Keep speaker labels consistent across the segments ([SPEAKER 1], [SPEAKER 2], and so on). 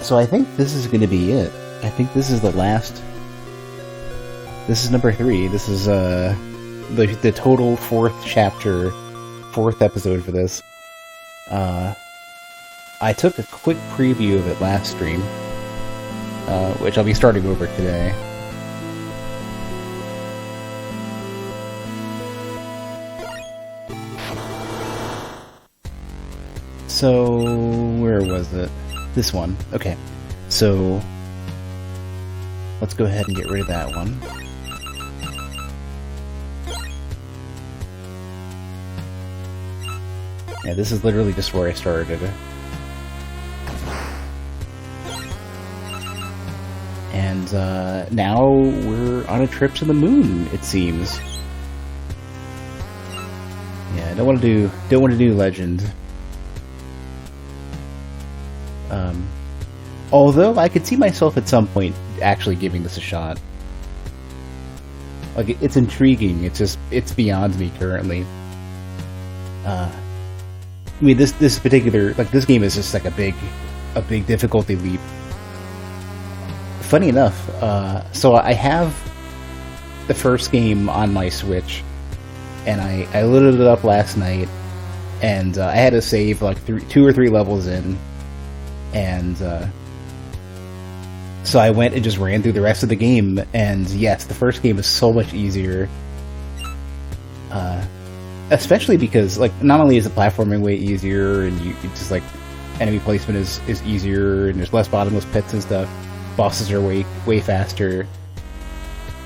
[SPEAKER 1] So I think this is going to be it. I think this is the last... This is number 3. This is the total 4th chapter, 4th episode for this. I took a quick preview of it last stream, which I'll be starting over today. So, where was it? This one. Okay. So, let's go ahead and get rid of that one. Yeah, this is literally just where I started. And now we're on a trip to the moon, it seems. Yeah, I don't want to do Legend. Although I could see myself at some point actually giving this a shot. Like, it's intriguing. It's beyond me currently. I mean, this particular, like, this game is just like a big difficulty leap. Funny enough, so I have the first game on my Switch, and I loaded it up last night, and I had to save like 2 or 3 levels in, and so I went and just ran through the rest of the game, and yes, the first game is so much easier. Especially because, like, not only is the platforming way easier, and you just, like, enemy placement is easier, and there's less bottomless pits and stuff. Bosses are way faster.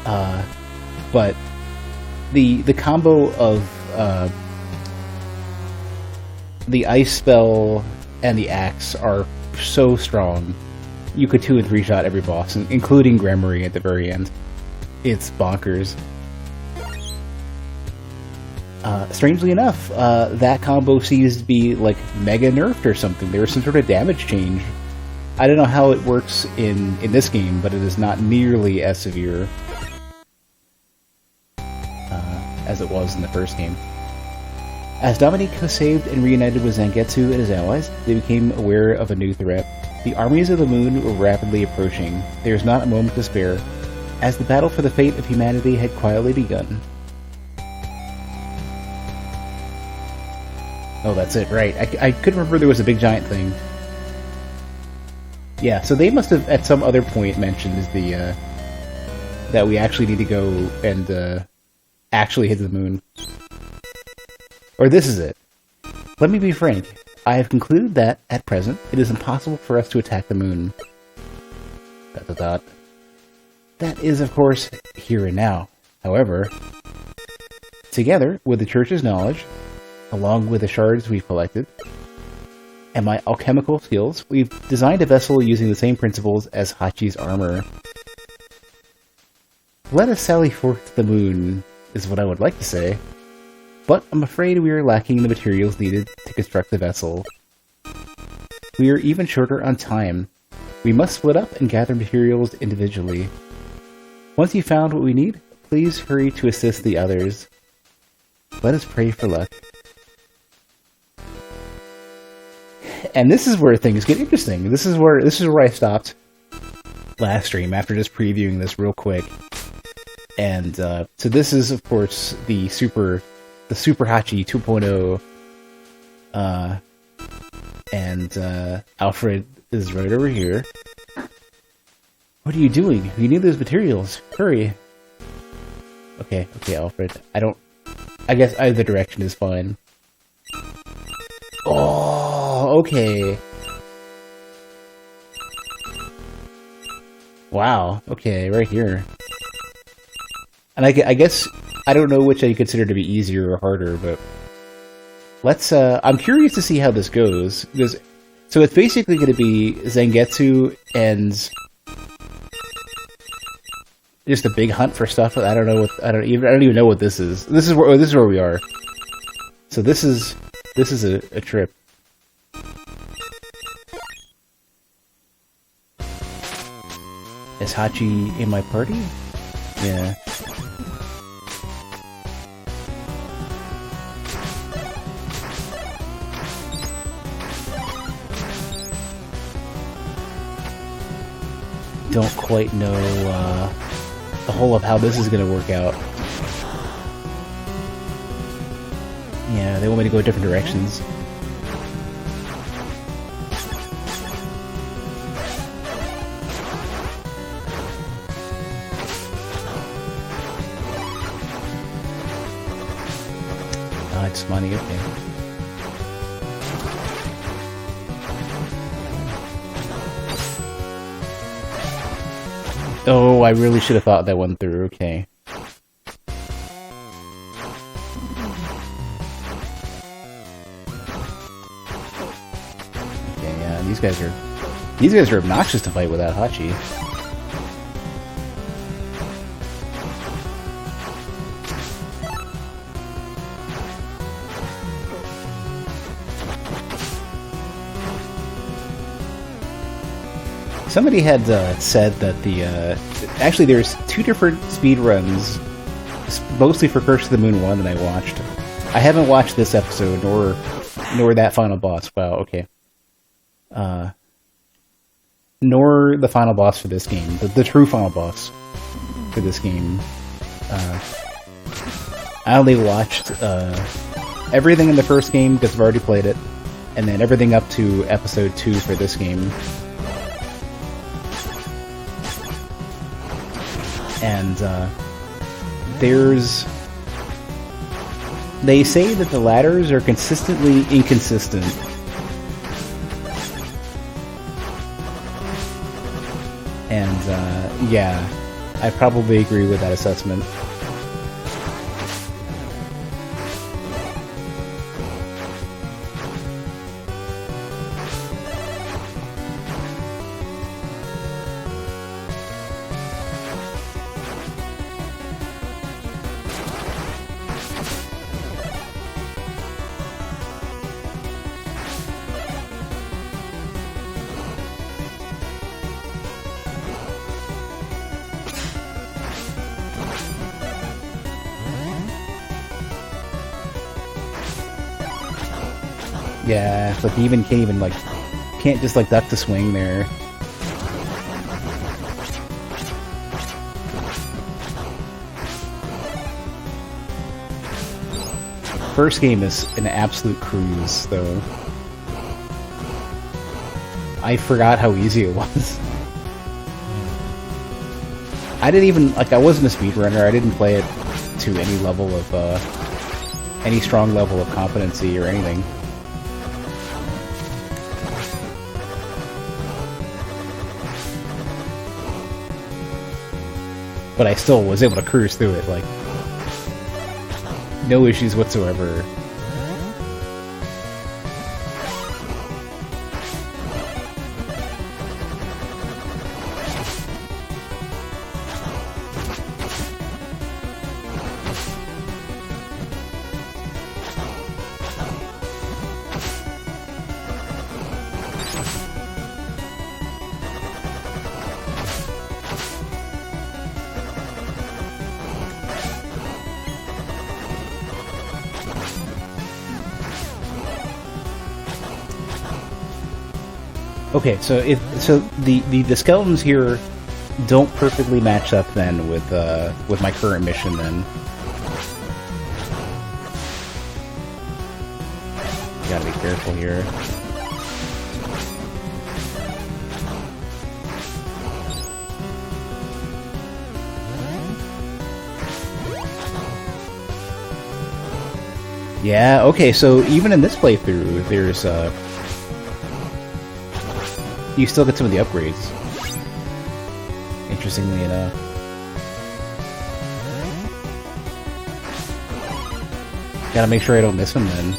[SPEAKER 1] But the combo of the ice spell and the axe are so strong. You could 2 and 3 shot every boss, including Gramarye at the very end. It's bonkers. Strangely enough, that combo seems to be, like, mega nerfed or something. There was some sort of damage change. I don't know how it works in this game, but it is not nearly as severe as it was in the first game. As Dominique was saved and reunited with Zangetsu and his allies, they became aware of a new threat. The armies of the moon were rapidly approaching. There was not a moment to spare, as the battle for the fate of humanity had quietly begun. Oh, that's it, right. I couldn't remember there was a big giant thing. Yeah, so they must have at some other point mentioned that we actually need to go and actually hit the moon. Or this is it. Let me be frank. I have concluded that, at present, it is impossible for us to attack the moon. ... That is, of course, here and now. However, together with the Church's knowledge, along with the shards we've collected, and my alchemical skills, we've designed a vessel using the same principles as Hachi's armor. Let us sally forth to the moon, is what I would like to say, but I'm afraid we are lacking the materials needed to construct the vessel. We are even shorter on time. We must split up and gather materials individually. Once you've found what we need, please hurry to assist the others. Let us pray for luck. And this is where things get interesting. This is where I stopped last stream after just previewing this real quick. And so this is, of course, the Super Hachi 2.0. And Alfred is right over here. What are you doing? We need those materials. Hurry. Okay, Alfred. I guess either direction is fine. Oh, okay. Wow, okay, right here. And I guess, I don't know which I consider to be easier or harder, but... Let's, I'm curious to see how this goes, because... So it's basically going to be Zangetsu and... just a big hunt for stuff. I don't even know what this is. This is where we are. So this is a trip. Is Hachi in my party? Yeah. don't quite know the whole of how this is going to work out. Yeah, they want me to go different directions. Ah, it's money, okay. Oh, I really should have thought that one through, okay. Okay, yeah, these guys are obnoxious to fight without Hachi. Somebody had said that the actually there's two different speedruns, mostly for Curse of the Moon 1 that I watched. I haven't watched this episode nor that final boss. Wow, okay. Nor the final boss for this game, the true final boss for this game. I only watched everything in the first game because I've already played it, and then everything up to episode 2 for this game. And they say that the ladders are consistently inconsistent. And yeah, I probably agree with that assessment. Yeah, it's like you can't just like duck the swing there. First game is an absolute cruise, though. I forgot how easy it was. I didn't even, like, I wasn't a speedrunner, I didn't play it to any level of, any strong level of competency or anything. But I still was able to cruise through it, like, no issues whatsoever. Okay, so the skeletons here don't perfectly match up then with my current mission then. Gotta be careful here. Yeah, okay, so even in this playthrough, there's you still get some of the upgrades, interestingly enough. Gotta make sure I don't miss them then.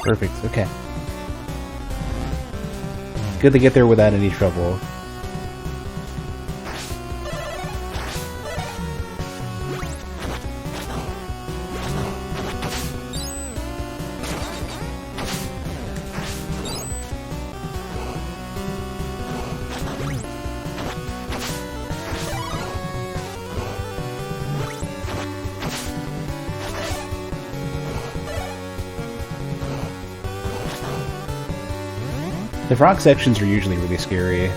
[SPEAKER 1] Perfect, okay. Good to get there without any trouble. The frog sections are usually really scary.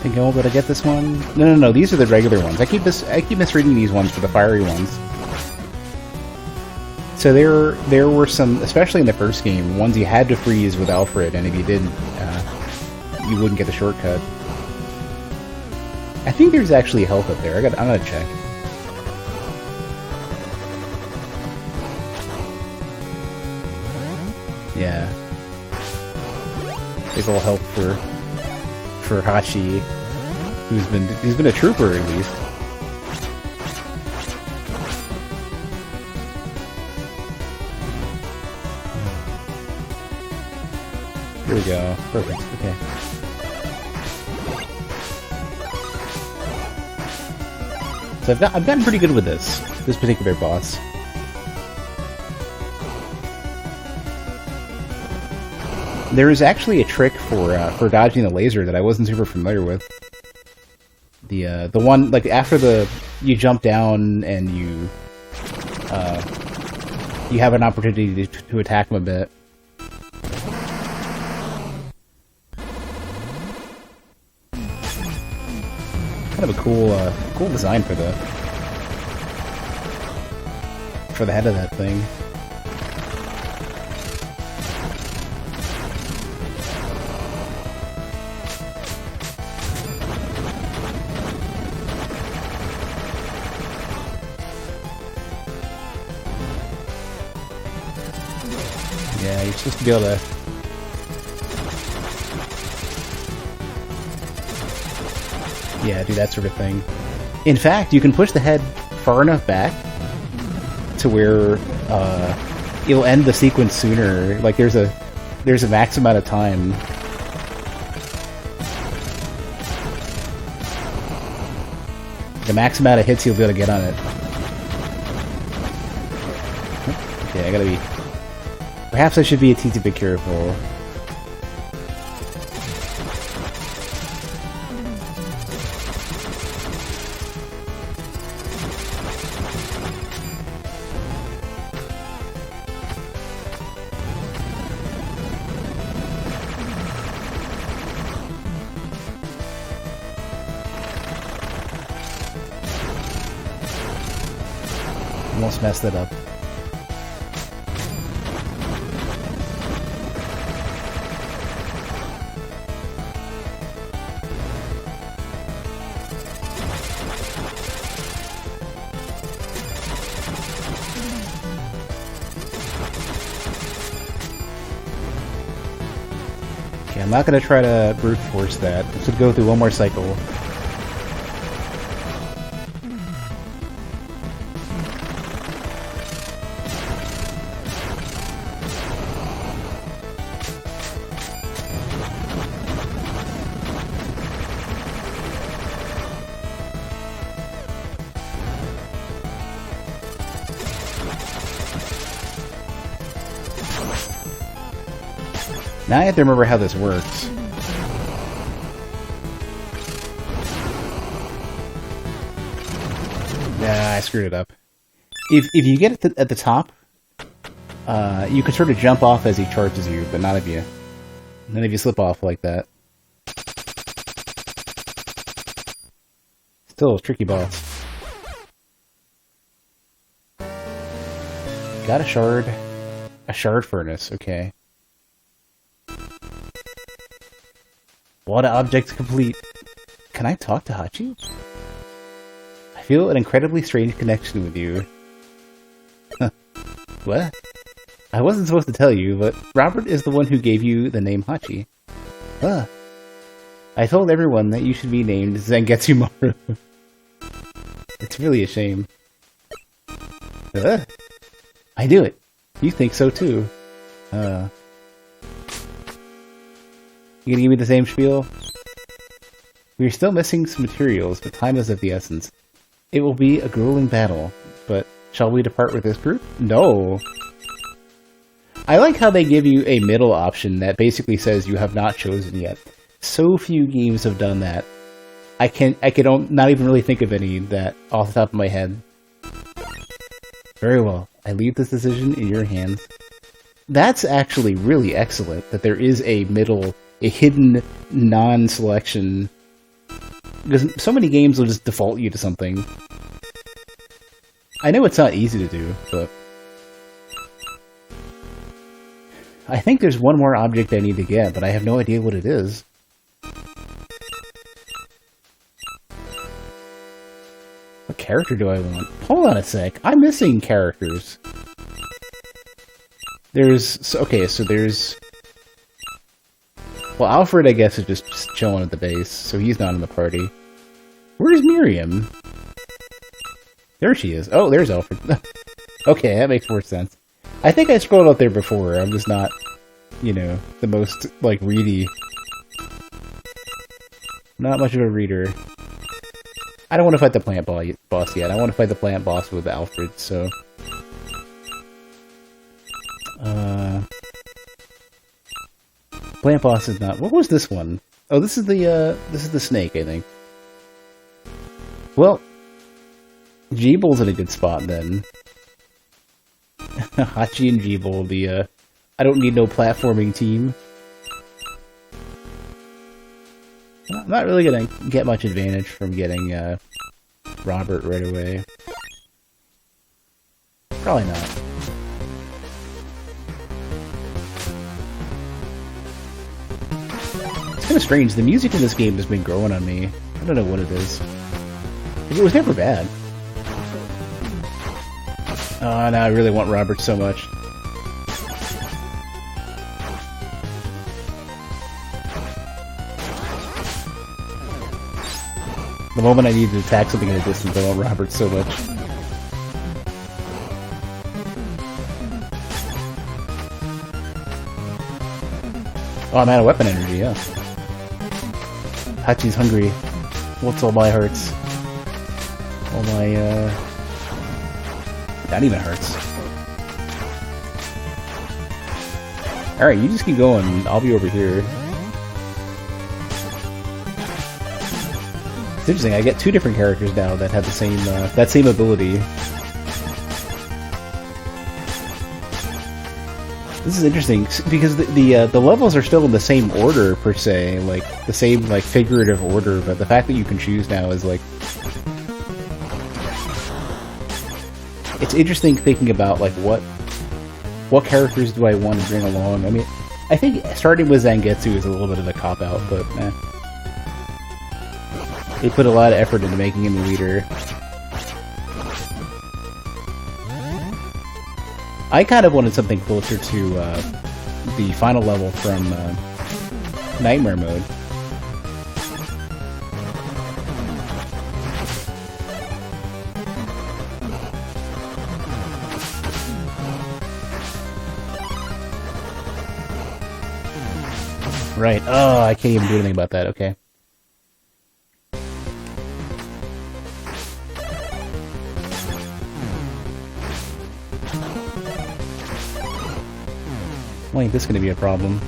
[SPEAKER 1] Think I'll be able to get this one? No, these are the regular ones. I keep misreading these ones for the fiery ones. So there were some, especially in the first game, ones you had to freeze with Alfred, and if you didn't, you wouldn't get the shortcut. I think there's actually health up there. I'm gonna check. Yeah. There's a little help for Hachi, who's been a trooper at least. Here we go. Perfect. Okay. So I've gotten pretty good with this particular boss. There is actually a trick for dodging the laser that I wasn't super familiar with. The one, like, after you jump down and you have an opportunity to attack him a bit. Kind of a cool design for the head of that thing. Yeah, you're supposed to be able to... Yeah, do that sort of thing. In fact, you can push the head far enough back to where you'll end the sequence sooner. Like, there's a max amount of time. The max amount of hits you'll be able to get on it. Okay, I gotta be... Perhaps I should be a teensy bit careful. Almost messed it up. Okay, I'm not going to try to brute force that. I should go through one more cycle. Now I have to remember how this works. Nah, I screwed it up. If you get it at the top, you can sort of jump off as he charges you, but not if you slip off like that. Still a tricky boss. Got a shard. A shard furnace, okay. What object complete. Can I talk to Hachi? I feel an incredibly strange connection with you. What? I wasn't supposed to tell you, but Robert is the one who gave you the name Hachi. I told everyone that you should be named Zangetsu Maru. It's really a shame. I do it. You think so too. You gonna give me the same spiel? We are still missing some materials, but time is of the essence. It will be a grueling battle, but shall we depart with this group? No. I like how they give you a middle option that basically says you have not chosen yet. So few games have done that. I can not even really think of any that off the top of my head. Very well. I leave this decision in your hands. That's actually really excellent, that there is a middle, a hidden non-selection. Because so many games will just default you to something. I know it's not easy to do, but... I think there's one more object I need to get, but I have no idea what it is. What character do I want? Hold on a sec. I'm missing characters. Okay, so there's... Well, Alfred, I guess, is just chilling at the base, so he's not in the party. Where's Miriam? There she is. Oh, there's Alfred. Okay, that makes more sense. I think I scrolled up there before. I'm just not, you know, the most, like, ready. Not much of a reader. I don't want to fight the plant boss yet. I want to fight the plant boss with Alfred, so... Plant boss is not... What was this one? Oh, this is the snake, I think. Well, Jeeble's in a good spot, then. Hachi and Jeeble, the, I don't need no platforming team. I'm not really gonna get much advantage from getting, Robert right away. Probably not. It's kind of strange. The music in this game has been growing on me. I don't know what it is. It was never bad. Oh, now I really want Robert so much. The moment I need to attack something in a distance, I want Robert so much. Oh, I'm out of weapon energy, yeah. Hachi's hungry. What's all my hearts? All my, That even hurts. Alright, you just keep going. I'll be over here. It's interesting, I get two different characters now that have the same, that same ability. This is interesting, because the levels are still in the same order, per se. Like, the same, like, figurative order, but the fact that you can choose now is, like... It's interesting thinking about, like, what characters do I want to bring along. I mean, I think starting with Zangetsu is a little bit of a cop-out, but, eh. They put a lot of effort into making him a leader. I kind of wanted something closer to, the final level from, Nightmare Mode. Right. Oh, I can't even do anything about that. Okay. Why ain't this gonna be a problem?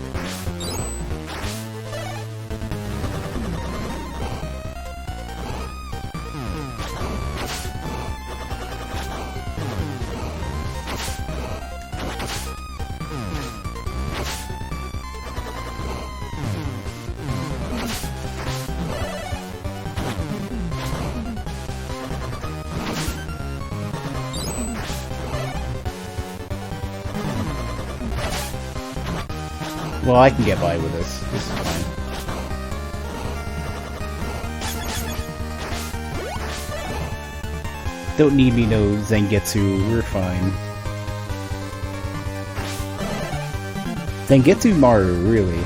[SPEAKER 1] Well, I can get by with this. This is fine. Don't need me no Zangetsu, we're fine. Zangetsu Maru, really?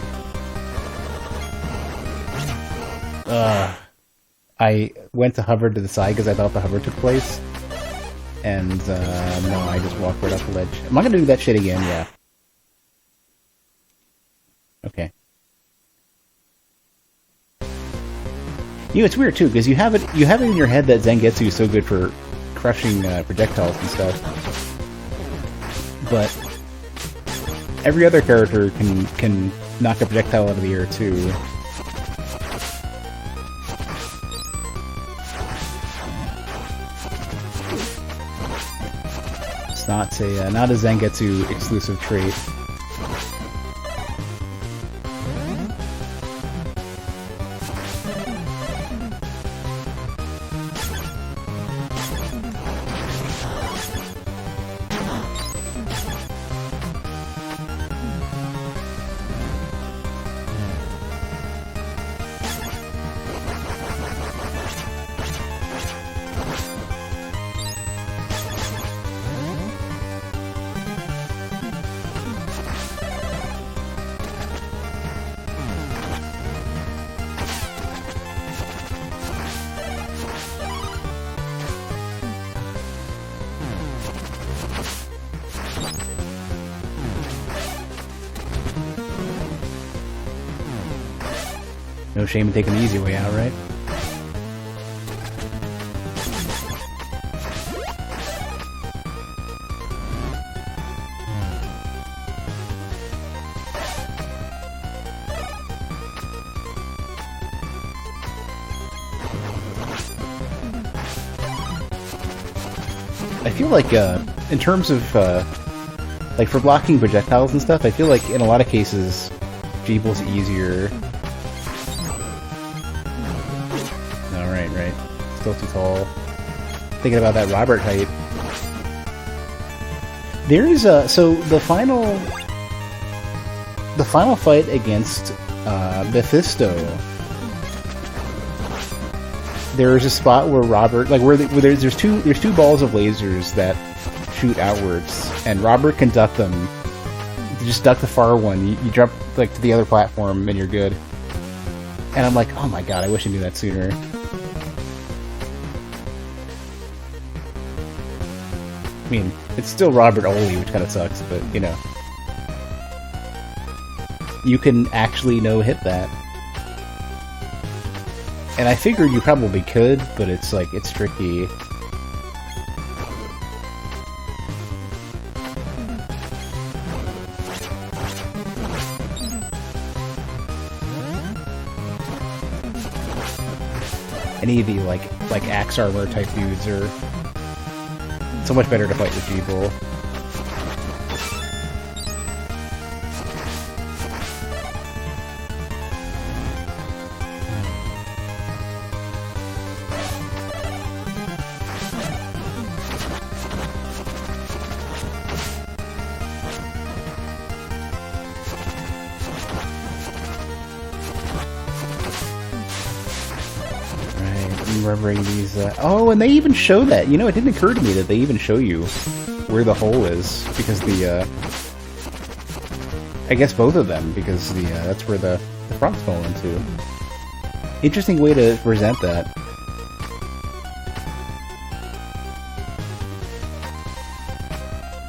[SPEAKER 1] I went to hover to the side because I thought the hover took place. And, no, I just walk right off the ledge. Am I gonna do that shit again? Yeah. Okay. You know, it's weird, too, because you have it in your head that Zangetsu is so good for crushing projectiles and stuff. But every other character can knock a projectile out of the air, too. It's not a Zangetsu exclusive trait. No shame in taking the easy way out, right? I feel like, in terms of, like, for blocking projectiles and stuff, I feel like in a lot of cases, Jeeble's easier. Right. Still too tall. Thinking about that Robert height. There is so the final fight against Mephisto. There is a spot where Robert, like where there's two balls of lasers that shoot outwards, and Robert can duck them. You just duck the far one. You jump like to the other platform, and you're good. And I'm like, oh my god, I wish I knew that sooner. I mean, it's still Robert only, which kind of sucks, but, you know. You can actually no-hit that. And I figured you probably could, but it's, like, it's tricky. Any of the, like axe armor type dudes are so much better to fight with Jeeble. Remembering these, oh, and they even show that. You know, it didn't occur to me that they even show you where the hole is, because the, I guess both of them, because the, that's where the frogs fall into. Interesting way to present that.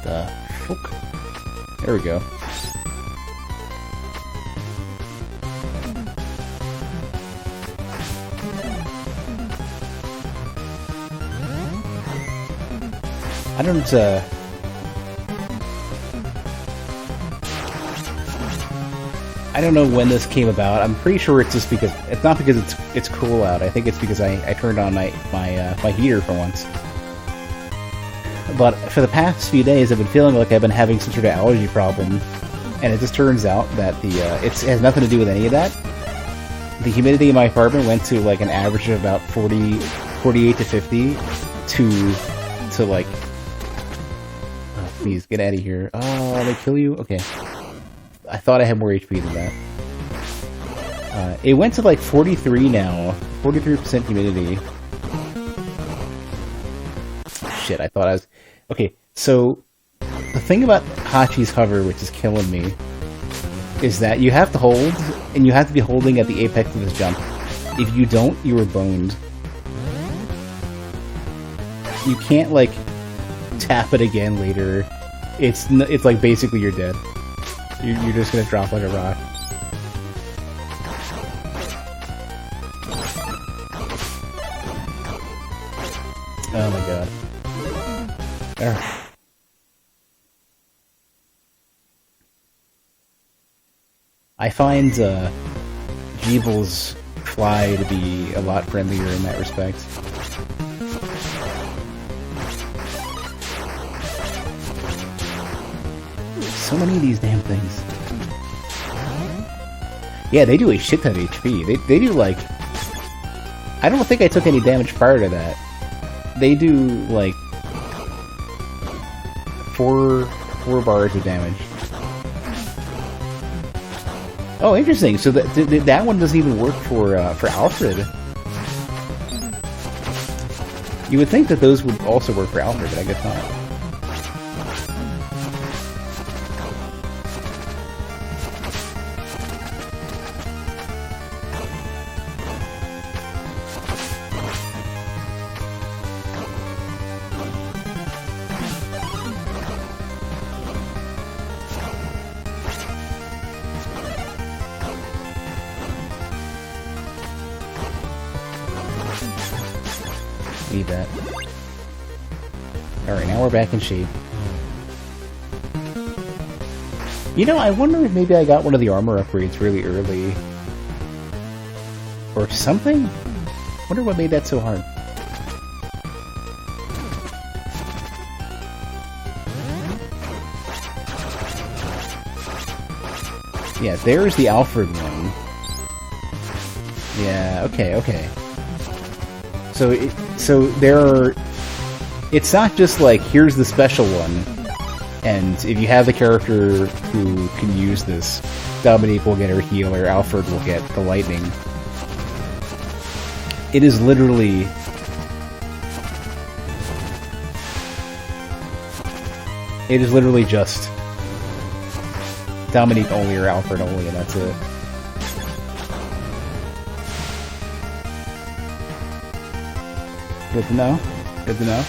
[SPEAKER 1] The fuck? There we go. I don't know when this came about. I'm pretty sure it's just because it's not because it's cool out. I think it's because I turned on my heater for once. But for the past few days, I've been feeling like I've been having some sort of allergy problem, and it just turns out that it has nothing to do with any of that. The humidity in my apartment went to like an average of about 48 to 50 to like. Please, get out of here. Oh, they kill you? Okay. I thought I had more HP than that. It went to like 43 now. 43% humidity. Shit, I thought I was... Okay, so... The thing about Hachi's hover, which is killing me, is that you have to hold, and you have to be holding at the apex of this jump. If you don't, you are boned. You can't, like... tap it again later, it's like basically you're dead. You're just gonna drop like a rock. Oh my god. Ugh. I find Jeeble's fly to be a lot friendlier in that respect. So many of these damn things. Yeah, they do a shit ton of HP. They do like... I don't think I took any damage prior to that. They do like... 4 bars of damage. Oh, interesting. So that one doesn't even work for Alfred. You would think that those would also work for Alfred, but I guess not. Need that. Alright, now we're back in shape. You know, I wonder if maybe I got one of the armor upgrades really early. Or something? Wonder what made that so hard. Yeah, there's the Alfred one. Yeah, okay. So there are... It's not just like, here's the special one, and if you have the character who can use this, Dominique will get her heal, or Alfred will get the lightning. It is literally... It is literally just Dominique only or Alfred only, and that's it. Good to know. Good to know.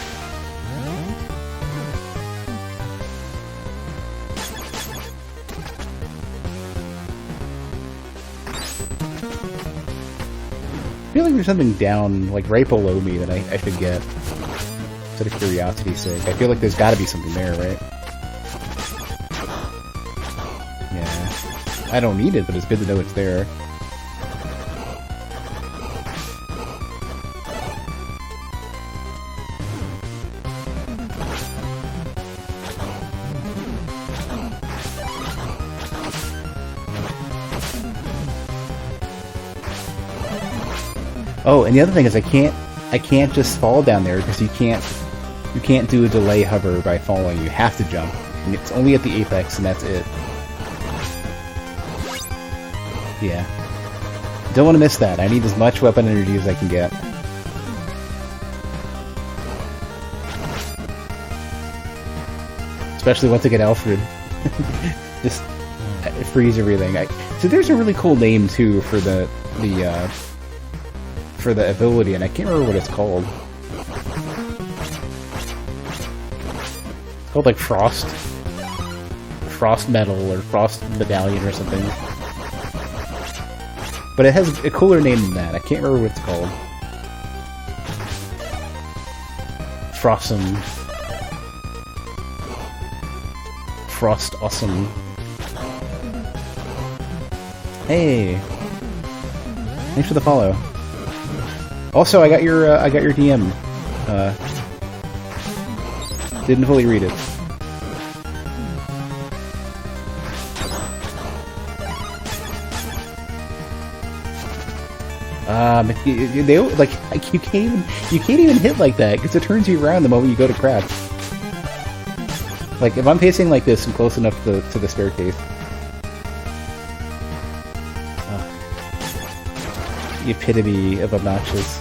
[SPEAKER 1] I feel like there's something down, like right below me that I should get. Just out of curiosity's sake. I feel like there's gotta be something there, right? Yeah. I don't need it, but it's good to know it's there. Oh, and the other thing is I can't just fall down there because you can't do a delay hover by falling. You have to jump. And it's only at the apex and that's it. Yeah. Don't want to miss that. I need as much weapon energy as I can get. Especially once I get Alfred. Just freeze everything. So there's a really cool name too for the ability, and I can't remember what it's called. It's called like Frost Medal or Frost Medallion or something. But it has a cooler name than that. I can't remember what it's called. Frostum. Frost Awesome. Hey! Thanks for the follow. Also, I got your DM. Didn't fully read it. They like you can't even hit like that because it turns you around the moment you go to crouch. Like if I'm pacing like this and close enough to the staircase. The epitome of obnoxious.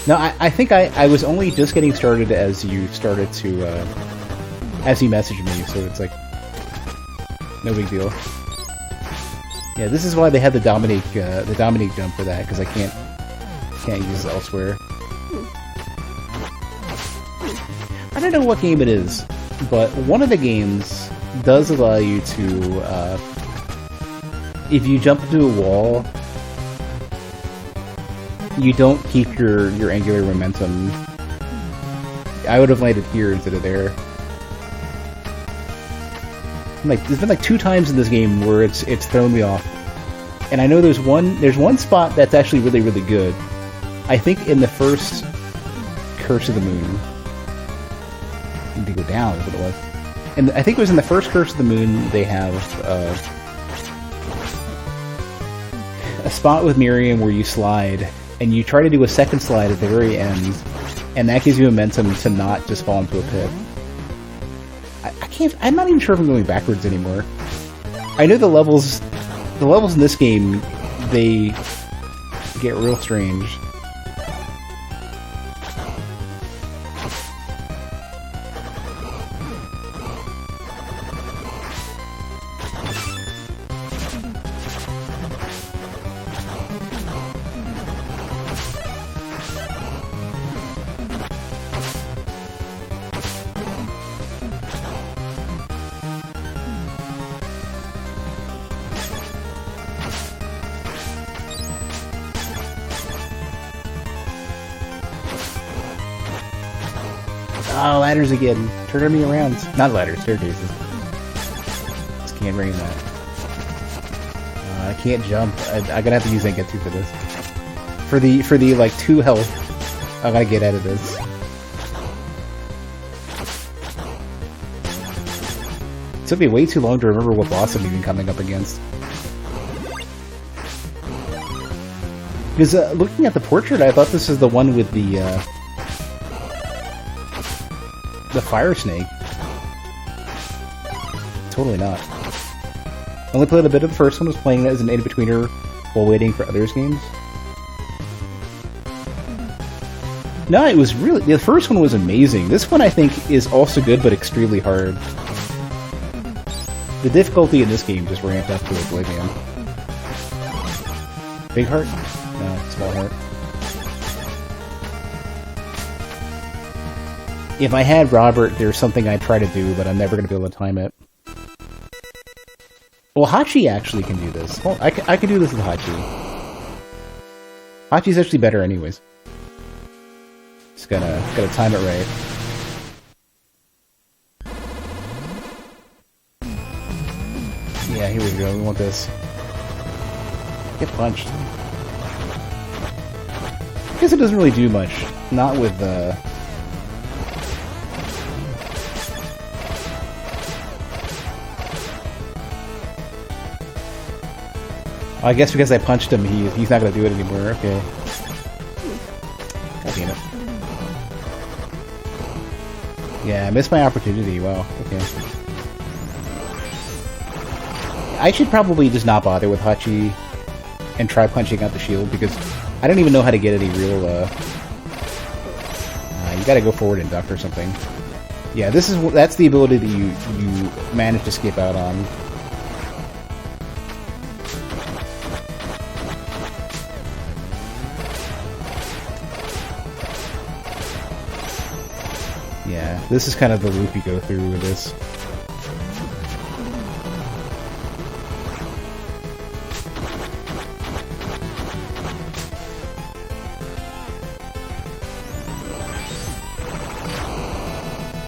[SPEAKER 1] No, I think I was only just getting started as you started to, as you messaged me, so it's like, no big deal. Yeah, this is why they had the Dominique jump for that, because I can't use it elsewhere. I don't know what game it is, but one of the games does allow you to, if you jump into a wall, you don't keep your angular momentum. I would have landed here instead of there. There's been like 2 times in this game where it's thrown me off, and I know there's one spot that's actually really, really good. I think in the first Curse of the Moon. I need to go down is what it was. And I think it was in the first Curse of the Moon they have a spot with Miriam where you slide, and you try to do a second slide at the very end, and that gives you momentum to not just fall into a pit. I'm not even sure if I'm going backwards anymore. I know the levels in this game, they get real strange. Oh, ladders again. Turning me around. Not ladders, staircases. Just can't bring that. I can't jump. I'm gonna have to use Zangetsu for this. For the like 2 health, I gotta get out of this. It took me way too long to remember what boss I'm even coming up against. Because looking at the portrait, I thought this is the one with the fire snake. Totally not. Only played a bit of the first one, was playing it as an in-betweener while waiting for others' games. No, it was really... The first one was amazing. This one, I think, is also good, but extremely hard. The difficulty in this game just ramped up to oblivion. Big heart? No, small heart. If I had Robert, there's something I'd try to do, but I'm never going to be able to time it. Well, Hachi actually can do this. Well, I can do this with Hachi. Hachi's actually better anyways. Just gotta time it right. Yeah, here we go. We want this. Get punched. I guess it doesn't really do much. Not with I guess because I punched him, he's not gonna do it anymore. Okay. God damn it. Yeah, I missed my opportunity. Wow. Okay. I should probably just not bother with Hachi and try punching out the shield, because I don't even know how to get any real, you gotta go forward and duck or something. Yeah, that's the ability that you manage to skip out on. Yeah, this is kind of the loop you go through with this.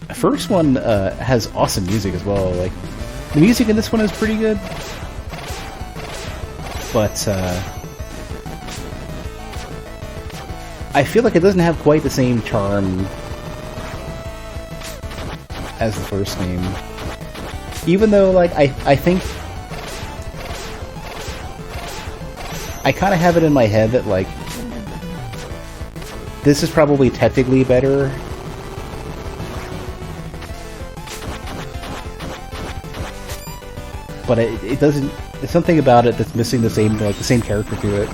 [SPEAKER 1] The first one has awesome music as well. Like, the music in this one is pretty good, but I feel like it doesn't have quite the same charm as the first game. Even though, like, I think I kind of have it in my head that, like, this is probably technically better. But it doesn't... There's something about it that's missing the same character to it.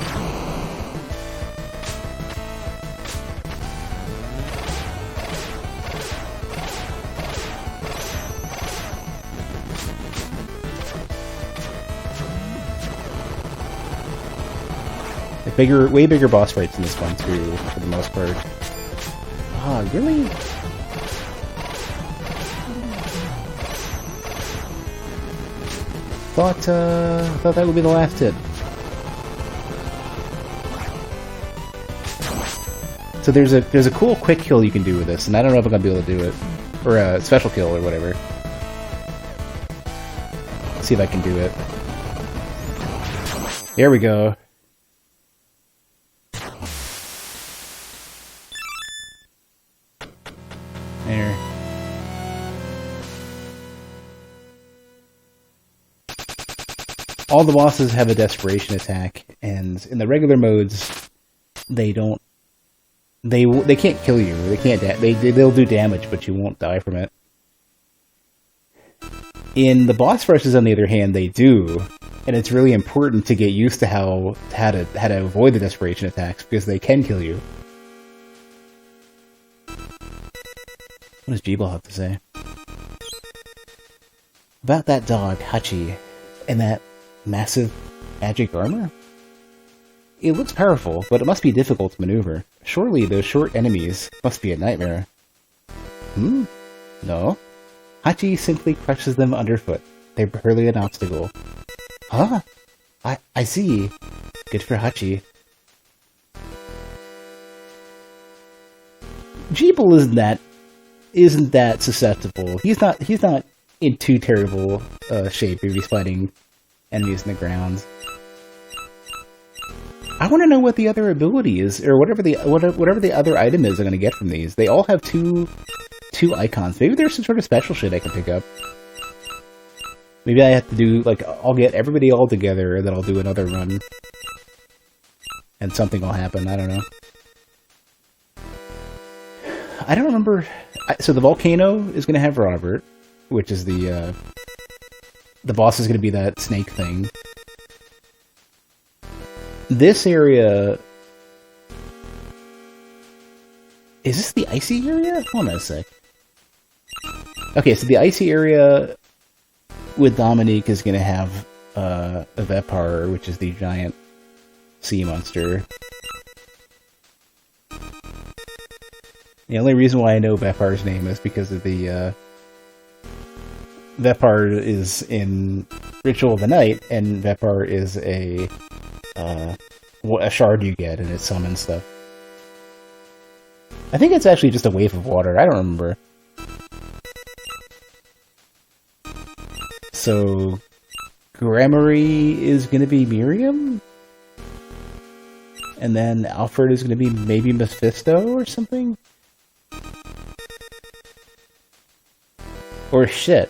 [SPEAKER 1] Way bigger boss fights in this one too, for the most part. Ah, really? Thought that would be the last hit. So there's a cool quick kill you can do with this, and I don't know if I'm gonna be able to do it, or a special kill or whatever. Let's see if I can do it. There we go. There. All the bosses have a desperation attack, and in the regular modes, they don't. They can't kill you. They can't. They'll do damage, but you won't die from it. In the boss rushes, on the other hand, they do, and it's really important to get used to how to avoid the desperation attacks because they can kill you. What does Jeeble have to say about that dog, Hachi, and that massive magic armor? It looks powerful, but it must be difficult to maneuver. Surely those short enemies must be a nightmare. No. Hachi simply crushes them underfoot. They're barely an obstacle. Huh? I see. Good for Hachi. Jeeble isn't that susceptible. He's not in too terrible shape if he's fighting enemies in the ground. I want to know what the other ability is, or whatever the other item is I'm going to get from these. They all have two icons. Maybe there's some sort of special shit I can pick up. Maybe I have to do, like, I'll get everybody all together, and then I'll do another run. And something will happen, I don't know. I don't remember... So the volcano is going to have Robert, which is the boss is going to be that snake thing. This area... Is this the icy area? Hold on a sec. Okay, so the icy area with Dominique is going to have a Vepar, which is the giant sea monster. The only reason why I know Vepar's name is because of the... Vepar is in Ritual of the Night, and Vepar is a shard you get, and it summons stuff. I think it's actually just a wave of water. I don't remember. So, Gramarye is going to be Miriam? And then Alfred is going to be maybe Mephisto or something? Or shit.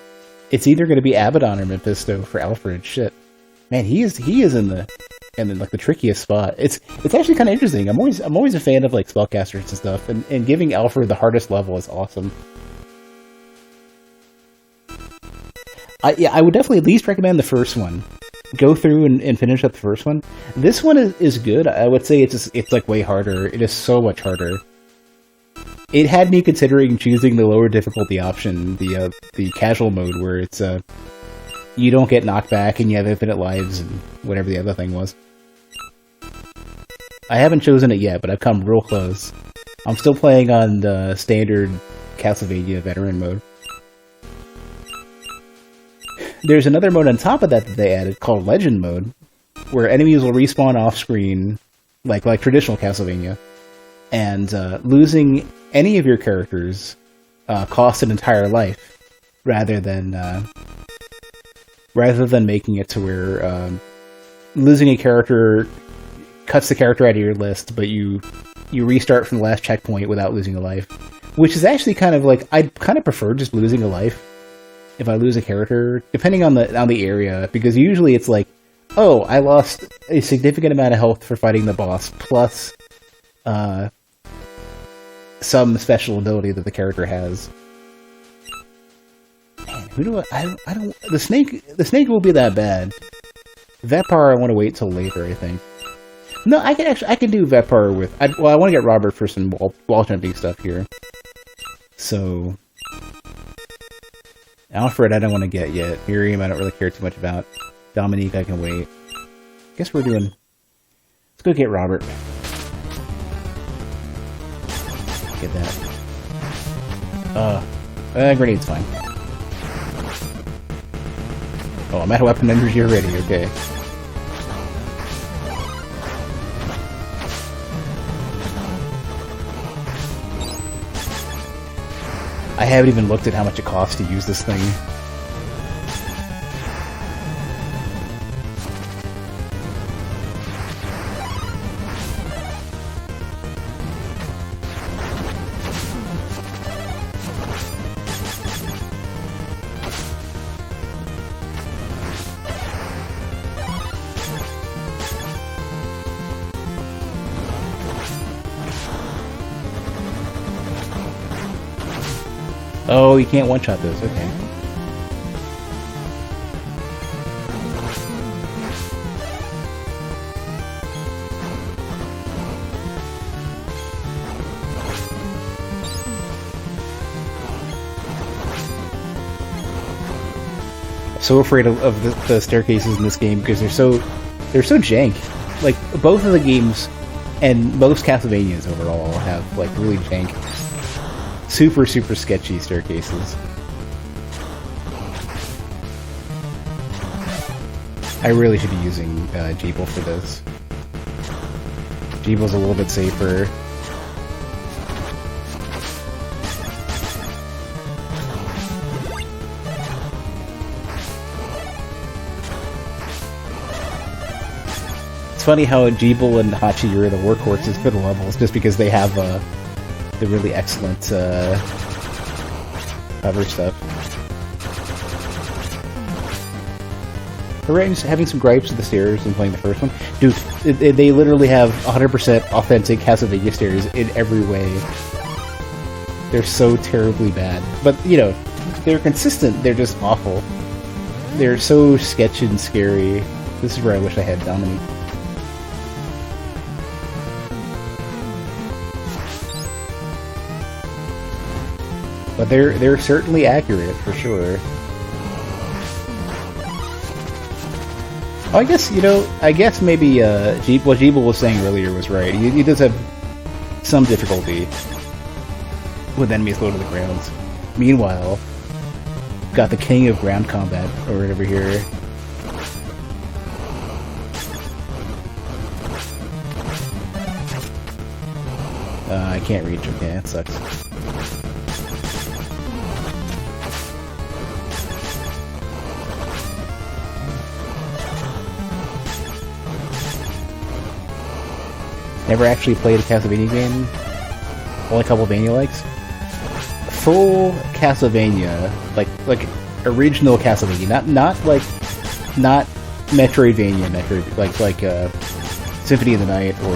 [SPEAKER 1] It's either going to be Abaddon or Mephisto for Alfred. Shit. Man, he is in like the trickiest spot. It's actually kind of interesting. I'm always a fan of like spellcasters and stuff, and giving Alfred the hardest level is awesome. I would definitely at least recommend the first one. Go through and finish up the first one. This one is good. I would say it's like way harder. It is so much harder. It had me considering choosing the lower difficulty option, the casual mode, where it's you don't get knocked back and you have infinite lives and whatever the other thing was. I haven't chosen it yet, but I've come real close. I'm still playing on the standard Castlevania veteran mode. There's another mode on top of that they added called Legend mode, where enemies will respawn off-screen, like traditional Castlevania, and losing any of your characters costs an entire life, rather than making it to where losing a character cuts the character out of your list, but you restart from the last checkpoint without losing a life, which is actually kind of like, I kind of prefer just losing a life if I lose a character, depending on the area, because usually it's like, oh, I lost a significant amount of health for fighting the boss, plus some special ability that the character has. Man, who do I don't the snake won't be that bad. Vepar I want to wait till later, I think. No, I can do Vepar with I want to get Robert for some wall jumping stuff here. So Alfred I don't want to get yet. Miriam I don't really care too much about. Dominique I can wait. Guess we're doing go get Robert. Get that. Grenade's fine. Oh, I'm out of weapon energy already, okay. I haven't even looked at how much it costs to use this thing. Oh, you can't one-shot those, okay. So afraid of the staircases in this game because they're so jank. Like, both of the games and most Castlevanias overall have like really jank, super sketchy staircases. I really should be using Jeeble for this. Jeeble's a little bit safer. It's funny how Jeeble and Hachi are the workhorses for the levels, just because they have the really excellent cover stuff. We're having some gripes with the stairs and playing the first one. Dude, they literally have 100% authentic Castlevania stairs in every way. They're so terribly bad. But, you know, they're consistent, they're just awful. They're so sketchy and scary. This is where I wish I had Dominique. But they're certainly accurate, for sure. Oh, I guess, you know, maybe what Jeeble was saying earlier was right. He does have some difficulty with enemies low to the ground. Meanwhile, got the king of ground combat right over here. I can't reach him. Yeah, it sucks. Never actually played a Castlevania game. Only a couple Vania-likes. Full Castlevania, like original Castlevania, not Metroidvania, like Symphony of the Night or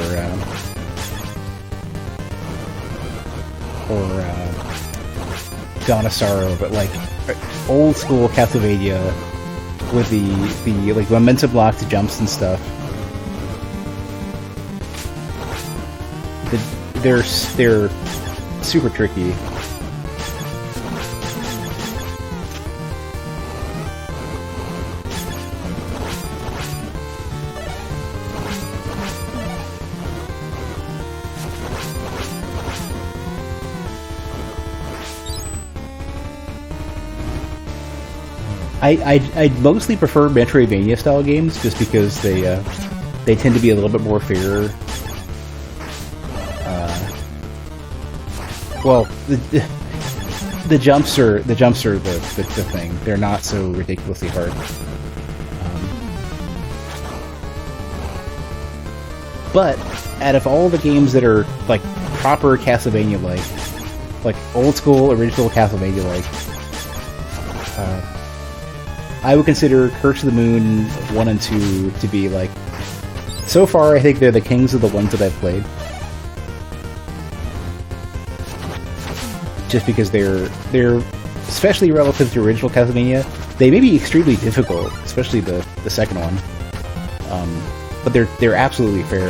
[SPEAKER 1] Dawn of Sorrow, but like old school Castlevania with the like momentum locked jumps and stuff. They're super tricky. I mostly prefer Metroidvania style games just because they tend to be a little bit more fair. Well, the jumps are the thing. They're not so ridiculously hard. But out of all the games that are like proper Castlevania like old school original Castlevania I would consider Curse of the Moon 1 and 2 to be like, so far I think they're the kings of the ones that I've played. Just because they're especially relative to original Castlevania, they may be extremely difficult, especially the second one. But they're absolutely fair.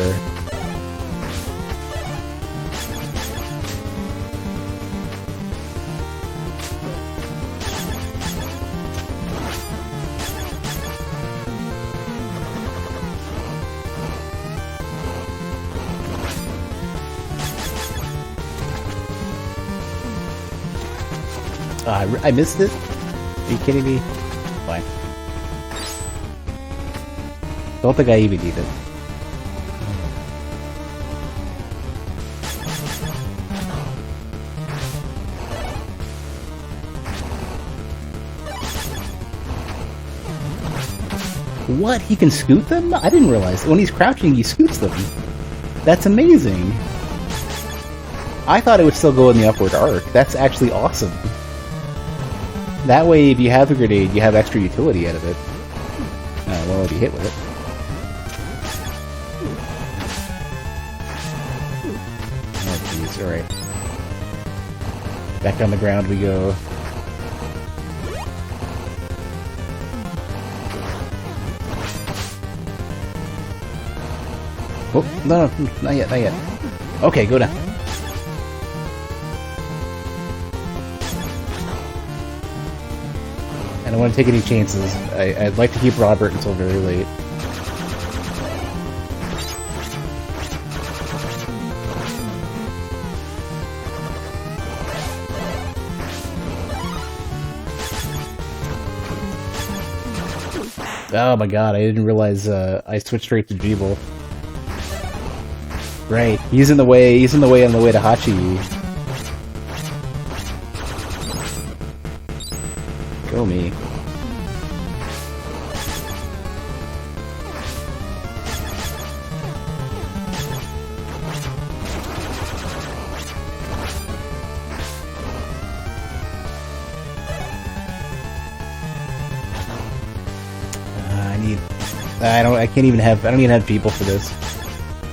[SPEAKER 1] I missed it? Are you kidding me? Fine. Don't think I even need it. What? He can scoot them? I didn't realize. When he's crouching, he scoots them. That's amazing. I thought it would still go in the upward arc. That's actually awesome. That way, if you have a grenade, you have extra utility out of it. Well, if you hit with it. Oh, jeez. Alright. Back on the ground we go. Oh, no, not yet, not yet. Okay, go down. I don't want to take any chances. I'd like to keep Robert until very late. Oh my god, I didn't realize I switched straight to Jeeble. Right, he's in the way on the way to Hachi. Go me. I don't even have people for this.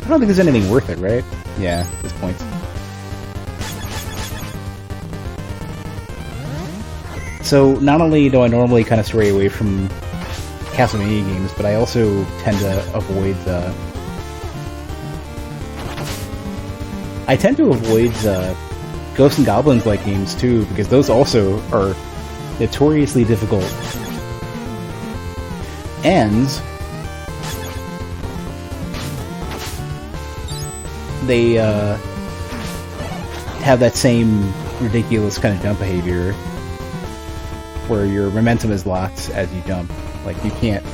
[SPEAKER 1] I don't think there's anything worth it, right? Yeah, at this point. So, not only do I normally kind of stray away from Castlevania games, but I also tend to avoid Ghosts and Goblins-like games, too, because those also are notoriously difficult. And they have that same ridiculous kind of jump behavior where your momentum is locked as you jump. Like you can't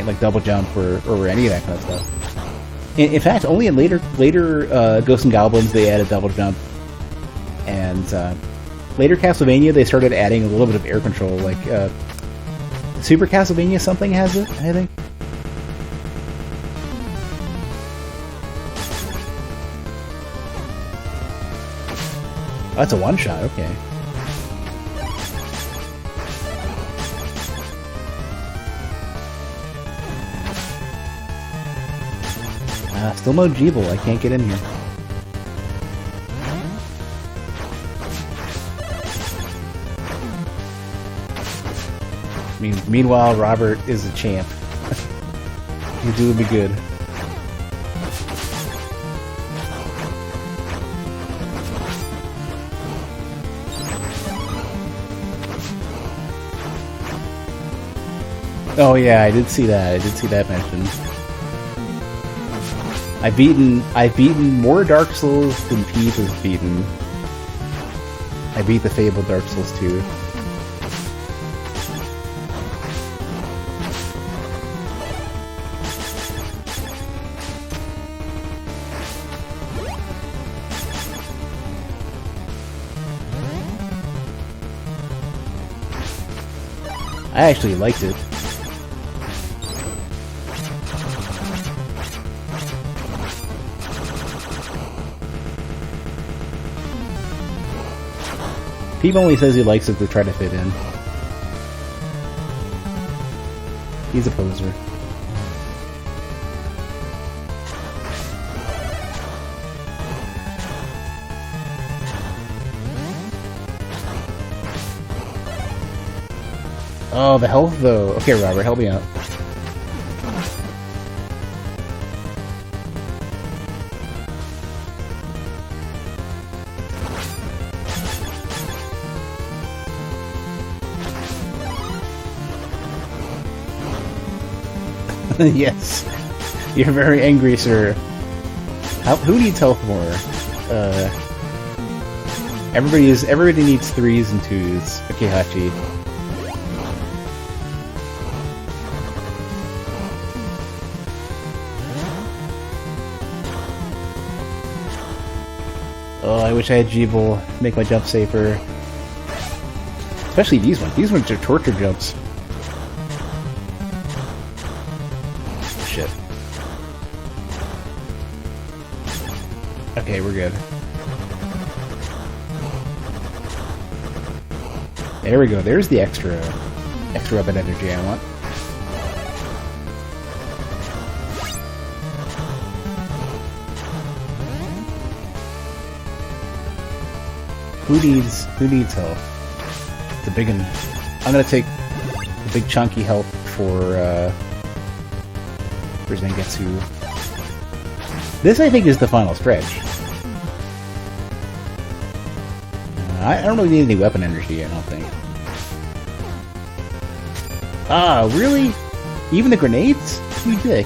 [SPEAKER 1] like double jump or any of that kind of stuff. In fact, only in later Ghosts and Goblins they added double jump, and later Castlevania they started adding a little bit of air control. Like Super Castlevania something has it, I think. Oh, that's a one-shot, okay. Still no Jeeble, I can't get in here. Meanwhile, Robert is a champ. He's doing me good. Oh yeah, I did see that. I did see that mentioned. I've beaten more Dark Souls than Pete has beaten. I beat the fabled Dark Souls 2. I actually liked it. Pete only says he likes it to try to fit in. He's a poser. Oh, the health though. Okay, Robert, help me out. Yes. You're very angry, sir. Who needs health more? Everybody needs 3s and 2s. Okay, Hachi. Oh, I wish I had Jeeble to make my jump safer. Especially these ones. These ones are torture jumps. Shit. Okay, we're good. There we go. There's the extra weapon energy I want. Who needs health? The big one. I'm gonna take the big chunky health for Zangetsu. This, I think, is the final stretch. I don't really need any weapon energy, I don't think. Ah, really? Even the grenades? You dick.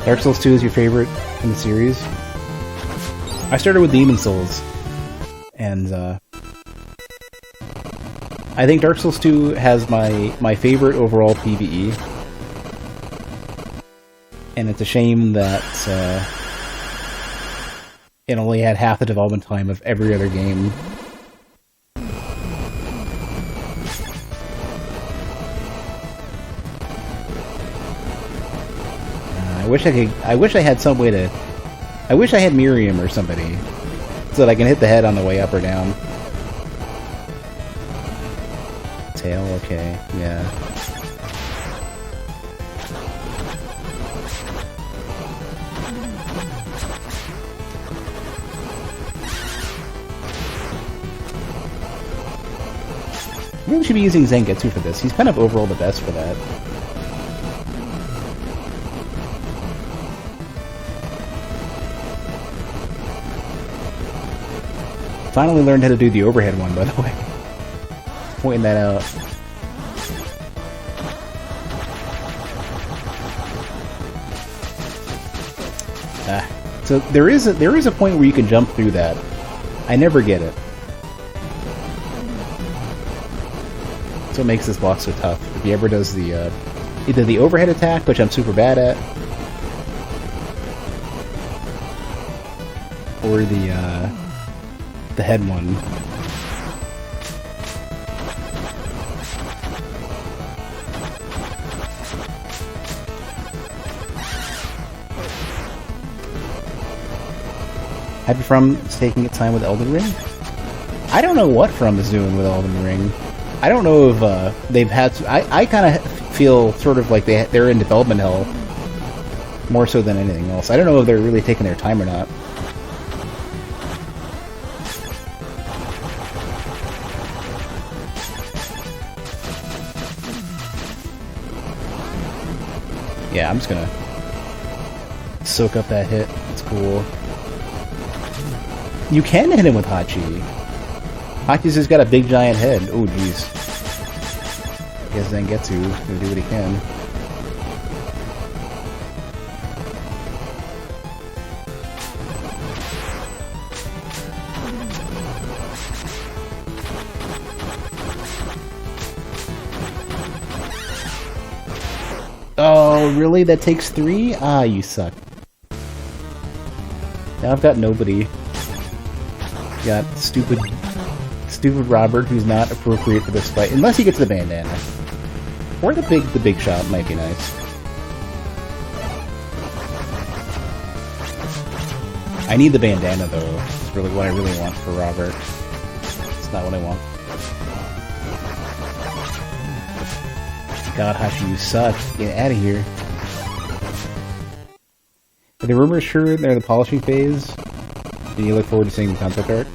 [SPEAKER 1] Dark Souls 2 is your favorite in the series? I started with Demon Souls, and I think Dark Souls 2 has my favorite overall PvE, and it's a shame that it only had half the development time of every other game. I wish I had some way to... I wish I had Miriam or somebody, so that I can hit the head on the way up or down. Tail, okay, yeah. Really should be using Zangetsu for this. He's kind of overall the best for that. Finally learned how to do the overhead one, by the way. Pointing that out. So there is a point where you can jump through that. I never get it. That's what makes this block so tough. If he ever does the either the overhead attack, which I'm super bad at, or the head one. Happy From is taking its time with Elden Ring? I don't know what From is doing with Elden Ring. I don't know if they've had... I kind of feel sort of like they're in development hell more so than anything else. I don't know if they're really taking their time or not. Yeah, I'm just gonna soak up that hit. It's cool. You can hit him with Hachi. Hachi's just got a big giant head. Oh, jeez. I guess Zangetsu's gonna do what he can. Oh, really? That takes 3? Ah, you suck. Now I've got nobody. Got stupid Robert, who's not appropriate for this fight, unless he gets the bandana. Or the big shot might be nice. I need the bandana though. It's really what I really want for Robert. It's not what I want. God, Hachi, you suck. Get out of here. Are the rumors sure they're in the polishing phase? Do you look forward to seeing the concept art?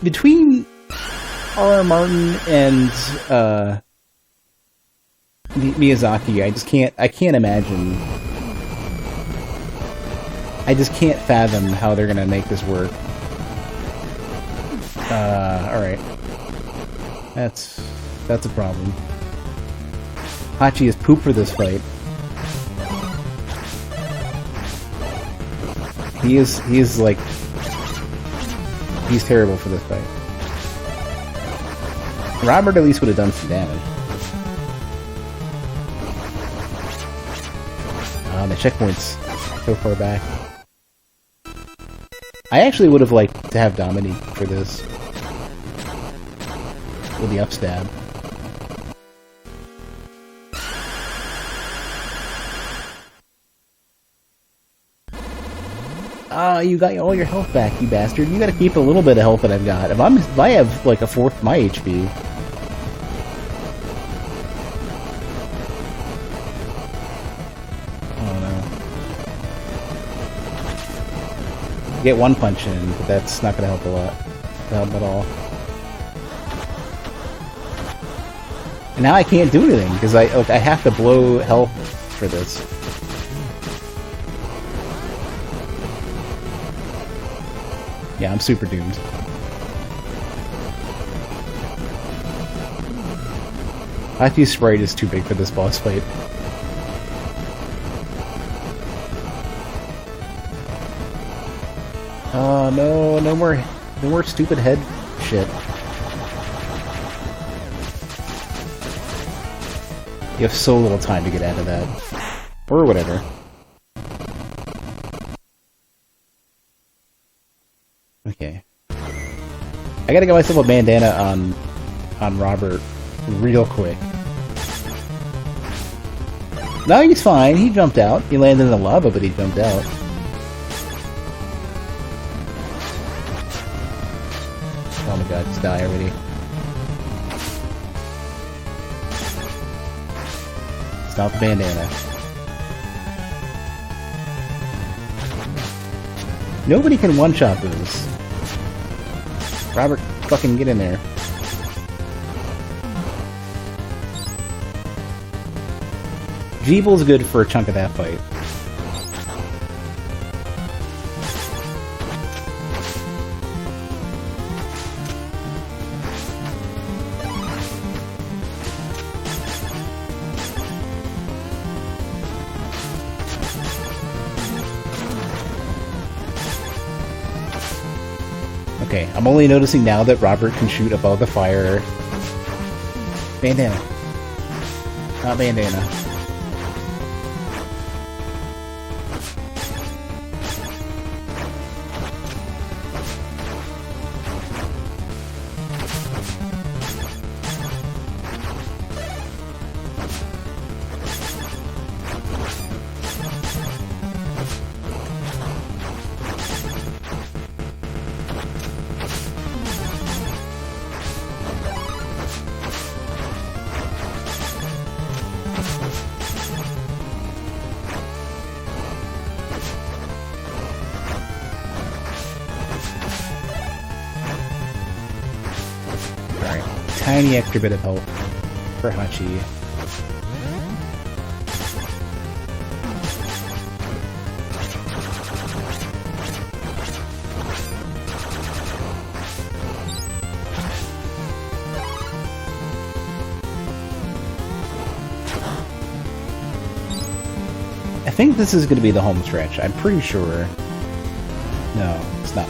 [SPEAKER 1] Between R.R. Martin and Miyazaki, I can't imagine. I just can't fathom how they're gonna make this work. Alright. That's a problem. Hachi is poop for this fight. He is like... He's terrible for this fight. Robert at least would have done some damage. The checkpoint's so far back. I actually would have liked to have Dominique for this. With the upstab. You got all your health back, you bastard. You gotta keep a little bit of health that I've got. If I have like a fourth of my HP. Oh no. Get one punch in, but that's not gonna help a lot. Not help at all. And now I can't do anything because I have to blow health for this. Yeah, I'm super doomed. Hachi's sprite is too big for this boss fight. Oh no, no more stupid head shit. You have so little time to get out of that. Or whatever. Okay. I gotta get myself a bandana on Robert real quick. No, he's fine. He jumped out. He landed in the lava, but he jumped out. Oh my god, just die already. Stop the bandana. Nobody can one-shot those. Robert, fucking get in there. Jeeble's good for a chunk of that fight. Okay, I'm only noticing now that Robert can shoot above the fire. Bandana. Not bandana. Tiny extra bit of help for Hachi. I think this is going to be the home stretch. I'm pretty sure. No, it's not.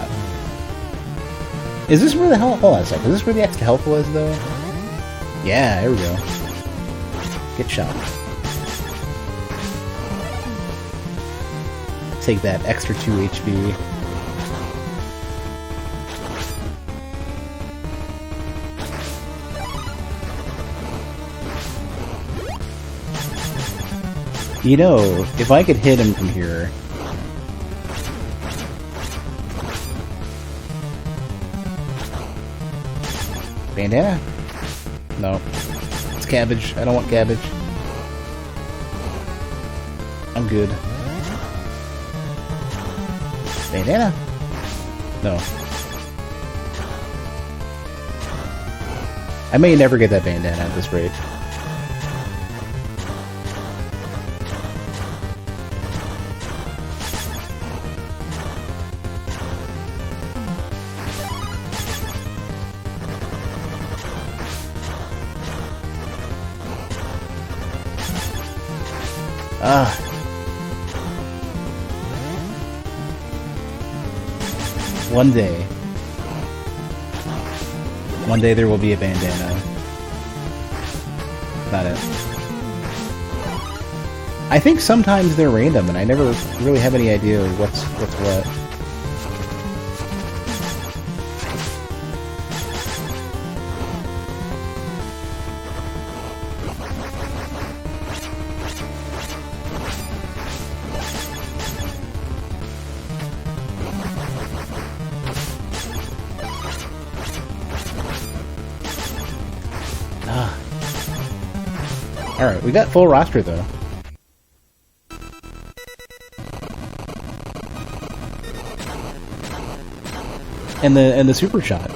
[SPEAKER 1] Is this where the health? Hold on a second. Is this where the extra health was, though? Yeah, there we go. Get shot. Take that extra 2 HP. You know, if I could hit him from here... Bandana? No. It's cabbage. I don't want cabbage. I'm good. Bandana? No. I may never get that bandana at this rate. Ah. One day. One day there will be a bandana. Not it. I think sometimes they're random, and I never really have any idea what's what. Alright, we got full roster though. And the super shot.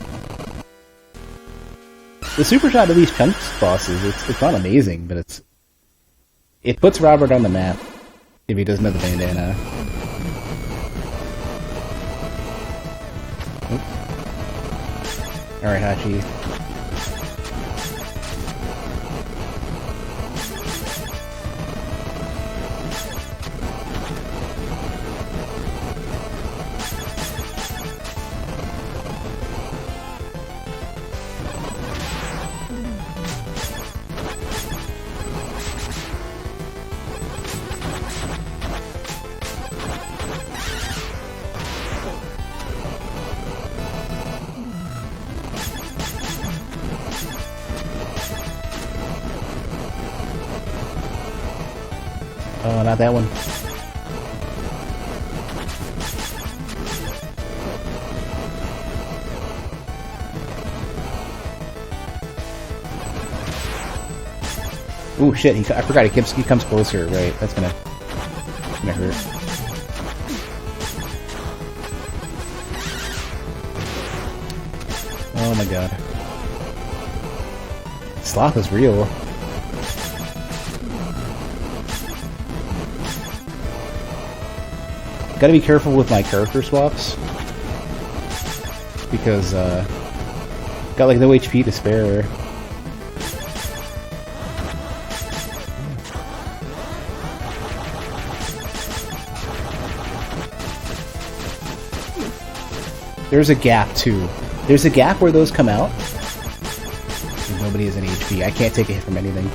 [SPEAKER 1] The super shot of these chunks bosses, it's not amazing, but it puts Robert on the map if he doesn't have the bandana. Alright, Hachi. Oh, not that one. Ooh, shit, I forgot he comes closer, right, that's gonna hurt. Oh my god. Sloth is real. Gotta be careful with my character swaps. Because, got like no HP to spare. There's a gap too. There's a gap where those come out. And nobody has any HP. I can't take a hit from anything.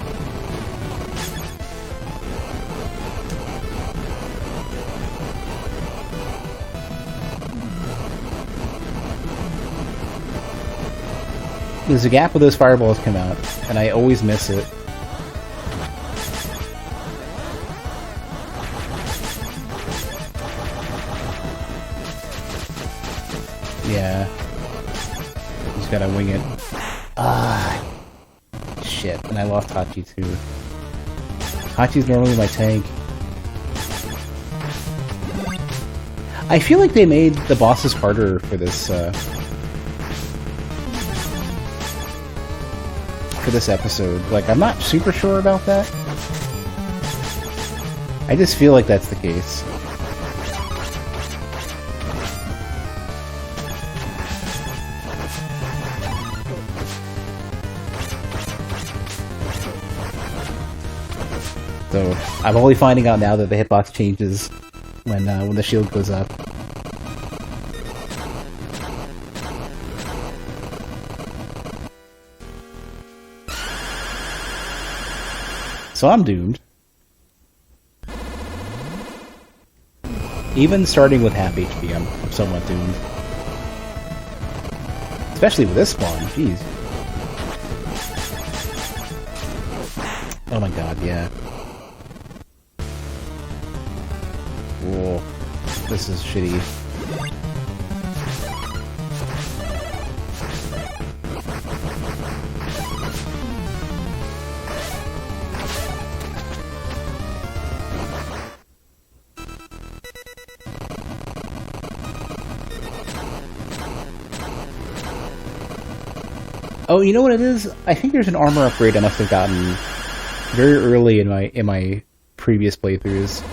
[SPEAKER 1] There's a gap where those fireballs come out, and I always miss it. Yeah. Just gotta wing it. Ah. Shit, and I lost Hachi too. Hachi's normally my tank. I feel like they made the bosses harder for this, episode. Like, I'm not super sure about that. I just feel like that's the case. So, I'm only finding out now that the hitbox changes when the shield goes up. So I'm doomed. Even starting with half HP, I'm somewhat doomed. Especially with this spawn, jeez. Oh my god, yeah. Whoa. This is shitty. Oh, you know what it is? I think there's an armor upgrade I must have gotten very early in my previous playthroughs.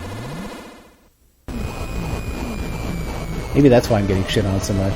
[SPEAKER 1] Maybe that's why I'm getting shit on so much.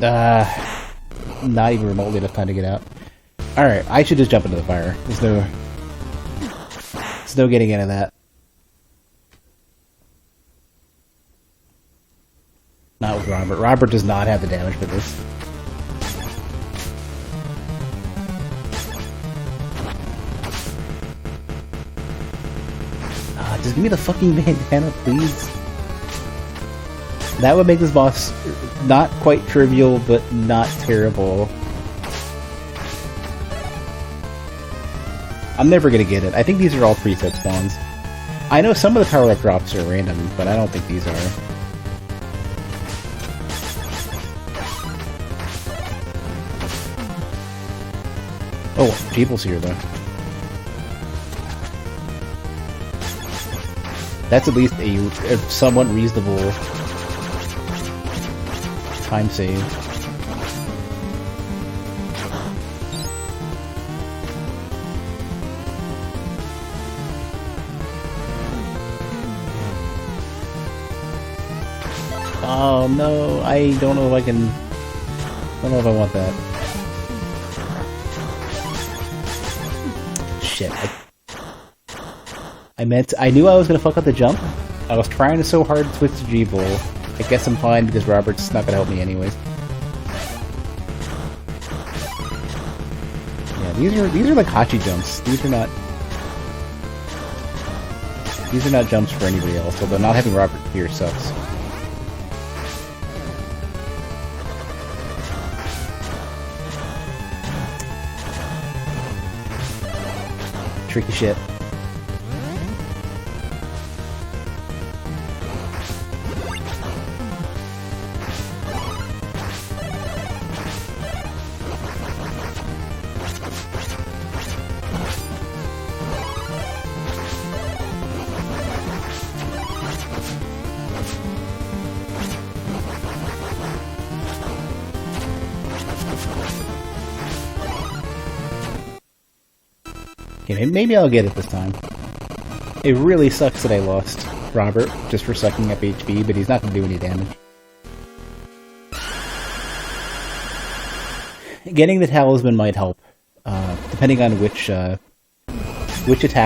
[SPEAKER 1] Not even remotely enough time to get out. Alright, I should just jump into the fire. There's no getting into that. Not with Robert. Robert does not have the damage for this. Just give me the fucking bandana, please. That would make this boss not quite trivial, but not terrible. I'm never gonna get it. I think these are all preset spawns. I know some of the power-up drops are random, but I don't think these are. Oh, Jeeple's here, though. That's at least a somewhat reasonable time save. Oh no, I don't know if I can... I don't know if I want that. Shit. I knew I was gonna fuck up the jump. I was trying so hard to switch to G-Bull. I guess I'm fine because Robert's not gonna help me anyways. Yeah, these are like Hachi jumps. These are not jumps for anybody else, although not having Robert here sucks. Tricky shit. Okay, maybe I'll get it this time. It really sucks that I lost Robert just for sucking up HP, but he's not going to do any damage. Getting the talisman might help, depending on which attack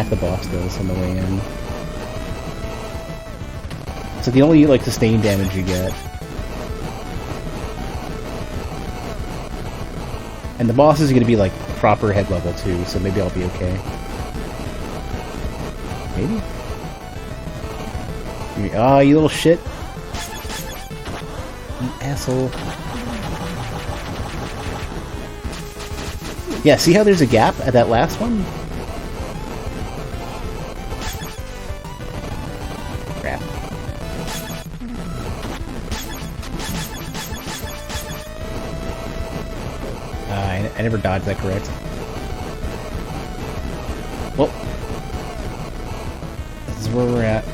[SPEAKER 1] the boss does on the way in. So the only like sustained damage you get. And the boss is going to be like proper head level too, so maybe I'll be okay. Maybe? Ah, you little shit. You asshole. Yeah, see how there's a gap at that last one? Crap. I never dodged that correct. Well, this is where we're at.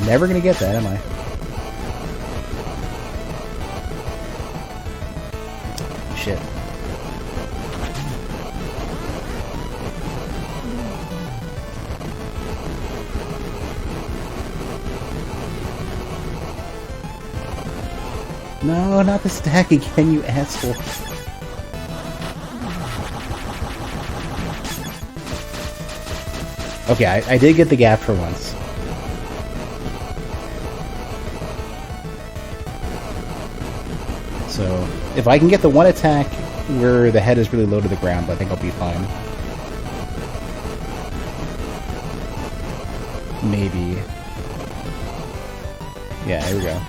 [SPEAKER 1] Never gonna get that, am I? Shit. No, not the stack again, you asshole. Okay, I did get the gap for once. So, if I can get the one attack where the head is really low to the ground, I think I'll be fine. Maybe. Yeah, here we go.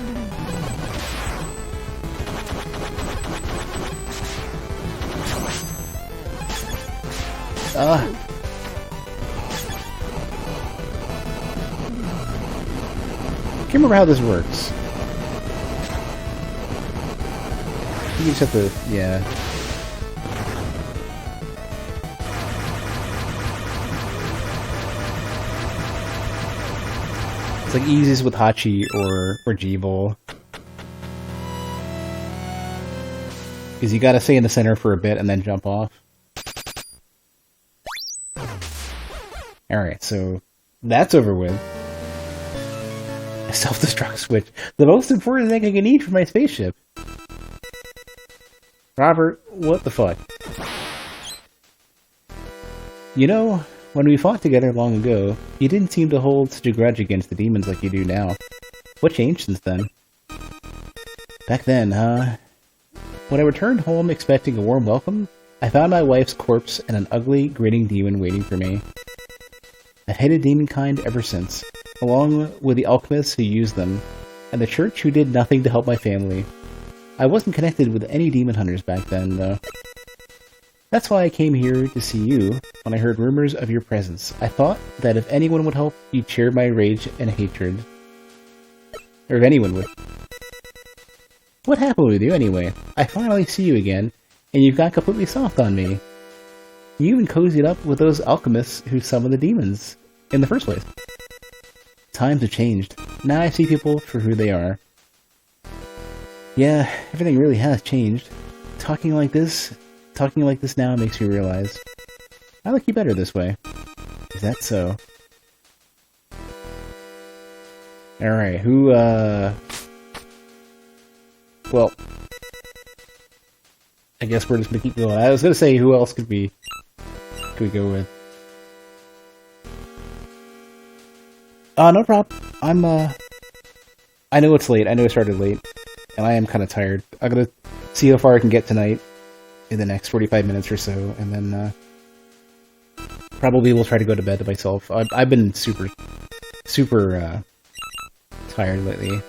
[SPEAKER 1] Can't remember how this works. You just have to, yeah. It's like easiest with Hachi or G-Bowl. Because you gotta stay in the center for a bit and then jump off. Alright, so that's over with. A self-destruct switch. The most important thing I can need for my spaceship. Robert, what the fuck? You know, when we fought together long ago, you didn't seem to hold such a grudge against the demons like you do now. What changed since then? Back then, when I returned home expecting a warm welcome, I found my wife's corpse and an ugly, grinning demon waiting for me. I've hated demonkind ever since, along with the alchemists who used them, and the church who did nothing to help my family. I wasn't connected with any demon hunters back then, though. That's why I came here to see you when I heard rumors of your presence. I thought that if anyone would help, you'd share my rage and hatred. Or if anyone would. What happened with you, anyway? I finally see you again, and you've got completely soft on me. You even cozied up with those alchemists who summoned the demons in the first place. Times have changed. Now I see people for who they are. Yeah, everything really has changed. Talking like this now makes me realize I like you better this way. Is that so? Alright, who, well, I guess we're just gonna keep going. I was gonna say, who else could we go with? No problem. I know it's late. I know I started late. And I am kind of tired. I'm gonna see how far I can get tonight in the next 45 minutes or so, and then probably will try to go to bed to myself. I've been super tired lately.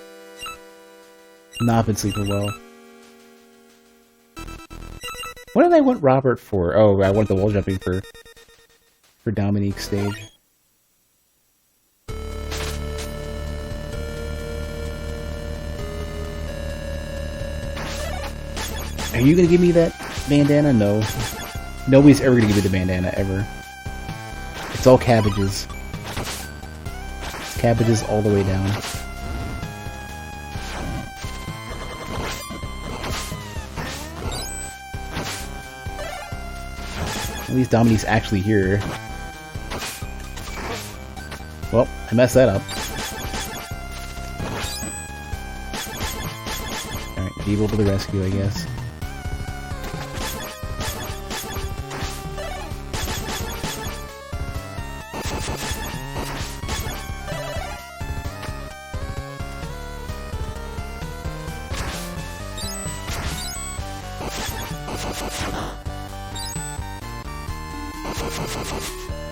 [SPEAKER 1] Not been sleeping well. What did I want Robert for? Oh, I want the wall jumping for Dominique's stage. Are you gonna give me that bandana? No. Nobody's ever gonna give me the bandana, ever. It's all cabbages. Cabbages all the way down. At least Dominique's actually here. Well, I messed that up. Alright, Deeble to the rescue, I guess.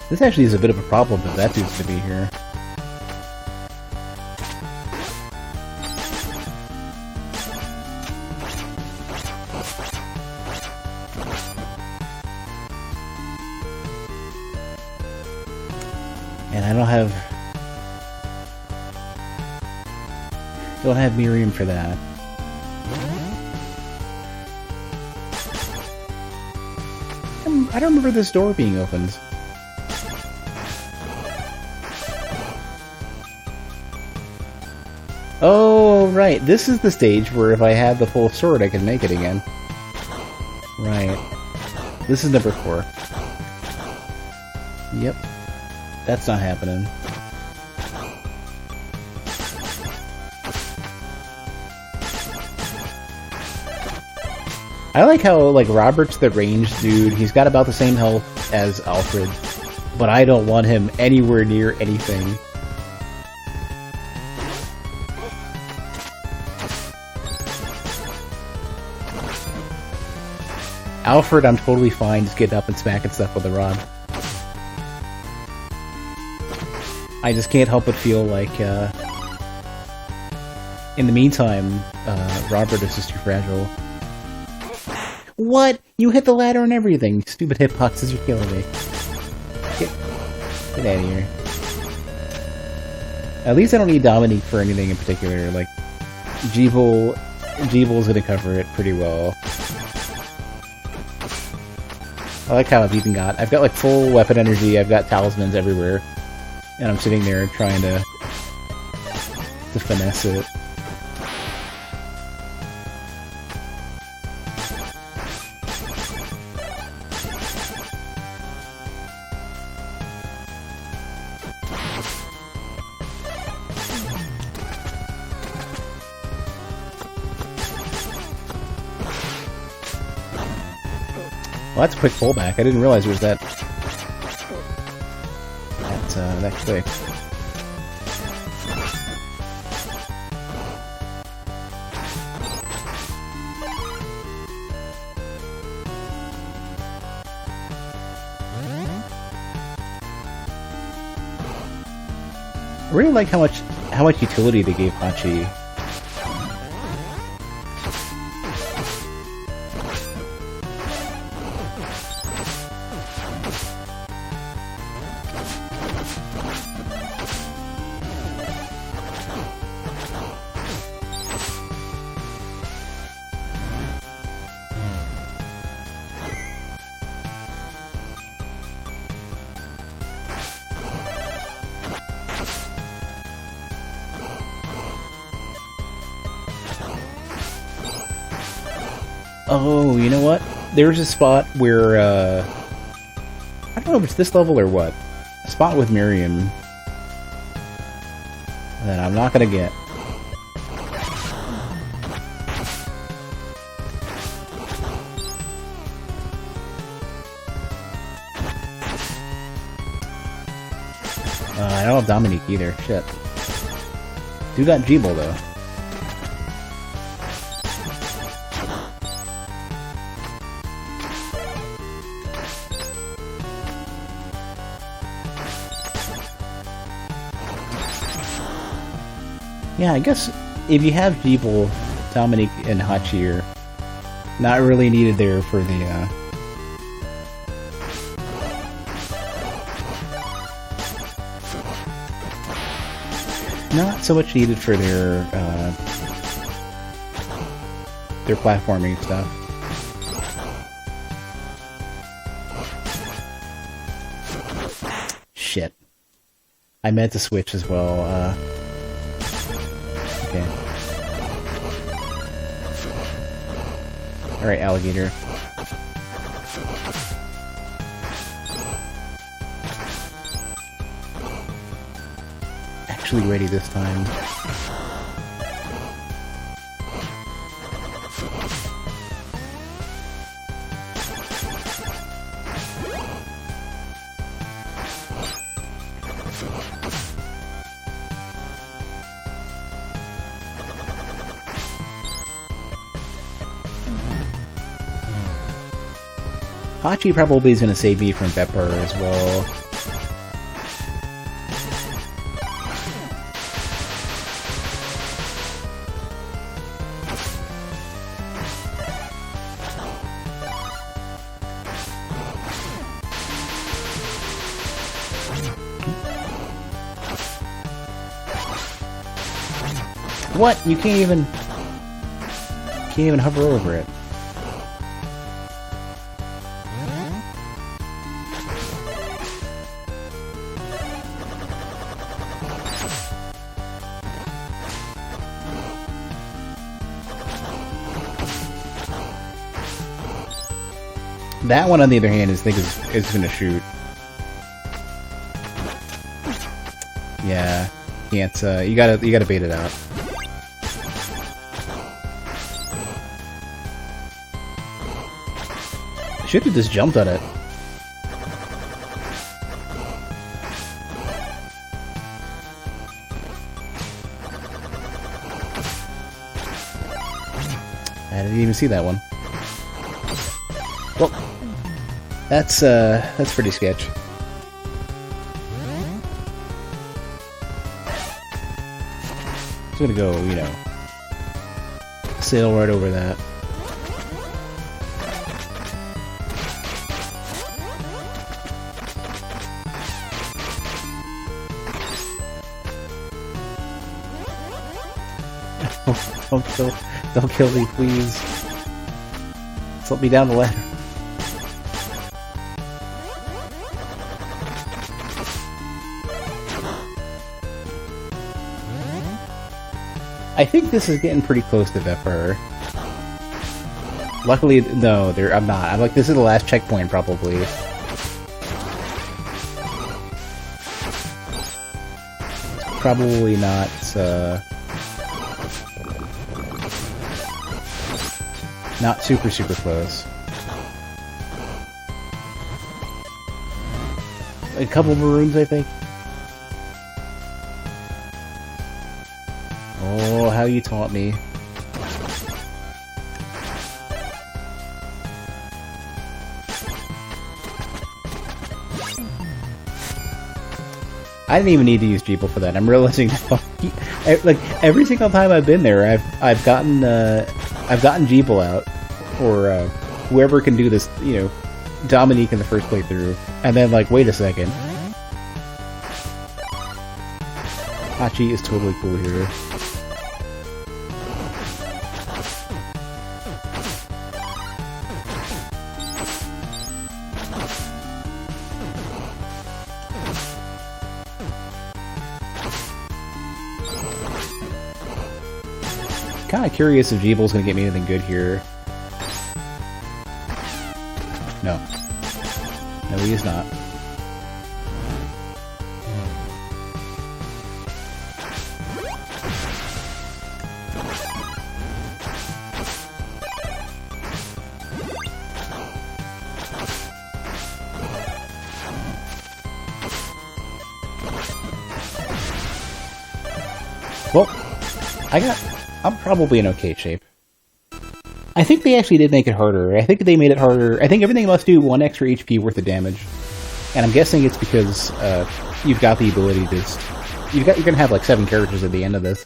[SPEAKER 1] This actually is a bit of a problem if that dude's to be here. And I don't have Miriam for that. I don't remember this door being opened. Oh, right. This is the stage where if I had the full sword, I can make it again. Right. This is number 4. Yep. That's not happening. I like how, like, Robert's the ranged dude. He's got about the same health as Alfred. But I don't want him anywhere near anything. Alfred, I'm totally fine just getting up and smacking stuff with a rod. I just can't help but feel like, in the meantime, Robert is just too fragile. What? You hit the ladder and everything! Stupid hitboxes, you're killing me. Get out of here. At least I don't need Dominique for anything in particular. Like, Jeevel's gonna cover it pretty well. I like how I've even I've got like full weapon energy, I've got talismans everywhere. And I'm sitting there trying to finesse it. Well, that's a quick pullback. I didn't realize it was that quick. I really like how much utility they gave Hachi. Oh, you know what? There's a spot where, I don't know if it's this level or what. A spot with Miriam that I'm not gonna get. I don't have Dominique either. Shit. Do got Jeeble though. Yeah, I guess if you have Jeeble, Dominique, and Hachi are not really needed there for the, not so much needed for their platforming stuff. Shit. I meant to switch as well, okay. Alright, alligator. Actually ready this time. Hachi probably is going to save me from Pepper as well. What? You can't even hover over it. That one, on the other hand, is gonna shoot. Yeah, can't. You gotta bait it out. Should have just jumped on it. I didn't even see that one. Well, that's pretty sketch. Just gonna go, you know, sail right over that. Don't kill me, please. Just let me down the ladder. I think this is getting pretty close to Vepr. Luckily, no, I'm not. I'm like, this is the last checkpoint, probably. It's probably not, not super, super close. A couple more rooms, I think. Oh, how you taught me. I didn't even need to use Jeeble for that. I'm realizing, like, every single time I've been there, I've gotten Jeeble out, or whoever can do this, you know, Dominique in the first playthrough, and then like, wait a second, Hachi is totally cool here. Kind of curious if Jeeble's gonna get me anything good here. No. No, he is not. Well, I'm probably in okay shape. I think they actually did make it harder. I think they made it harder. I think everything must do 1 extra HP worth of damage. And I'm guessing it's because you've got the ability to... You're gonna have like 7 characters at the end of this.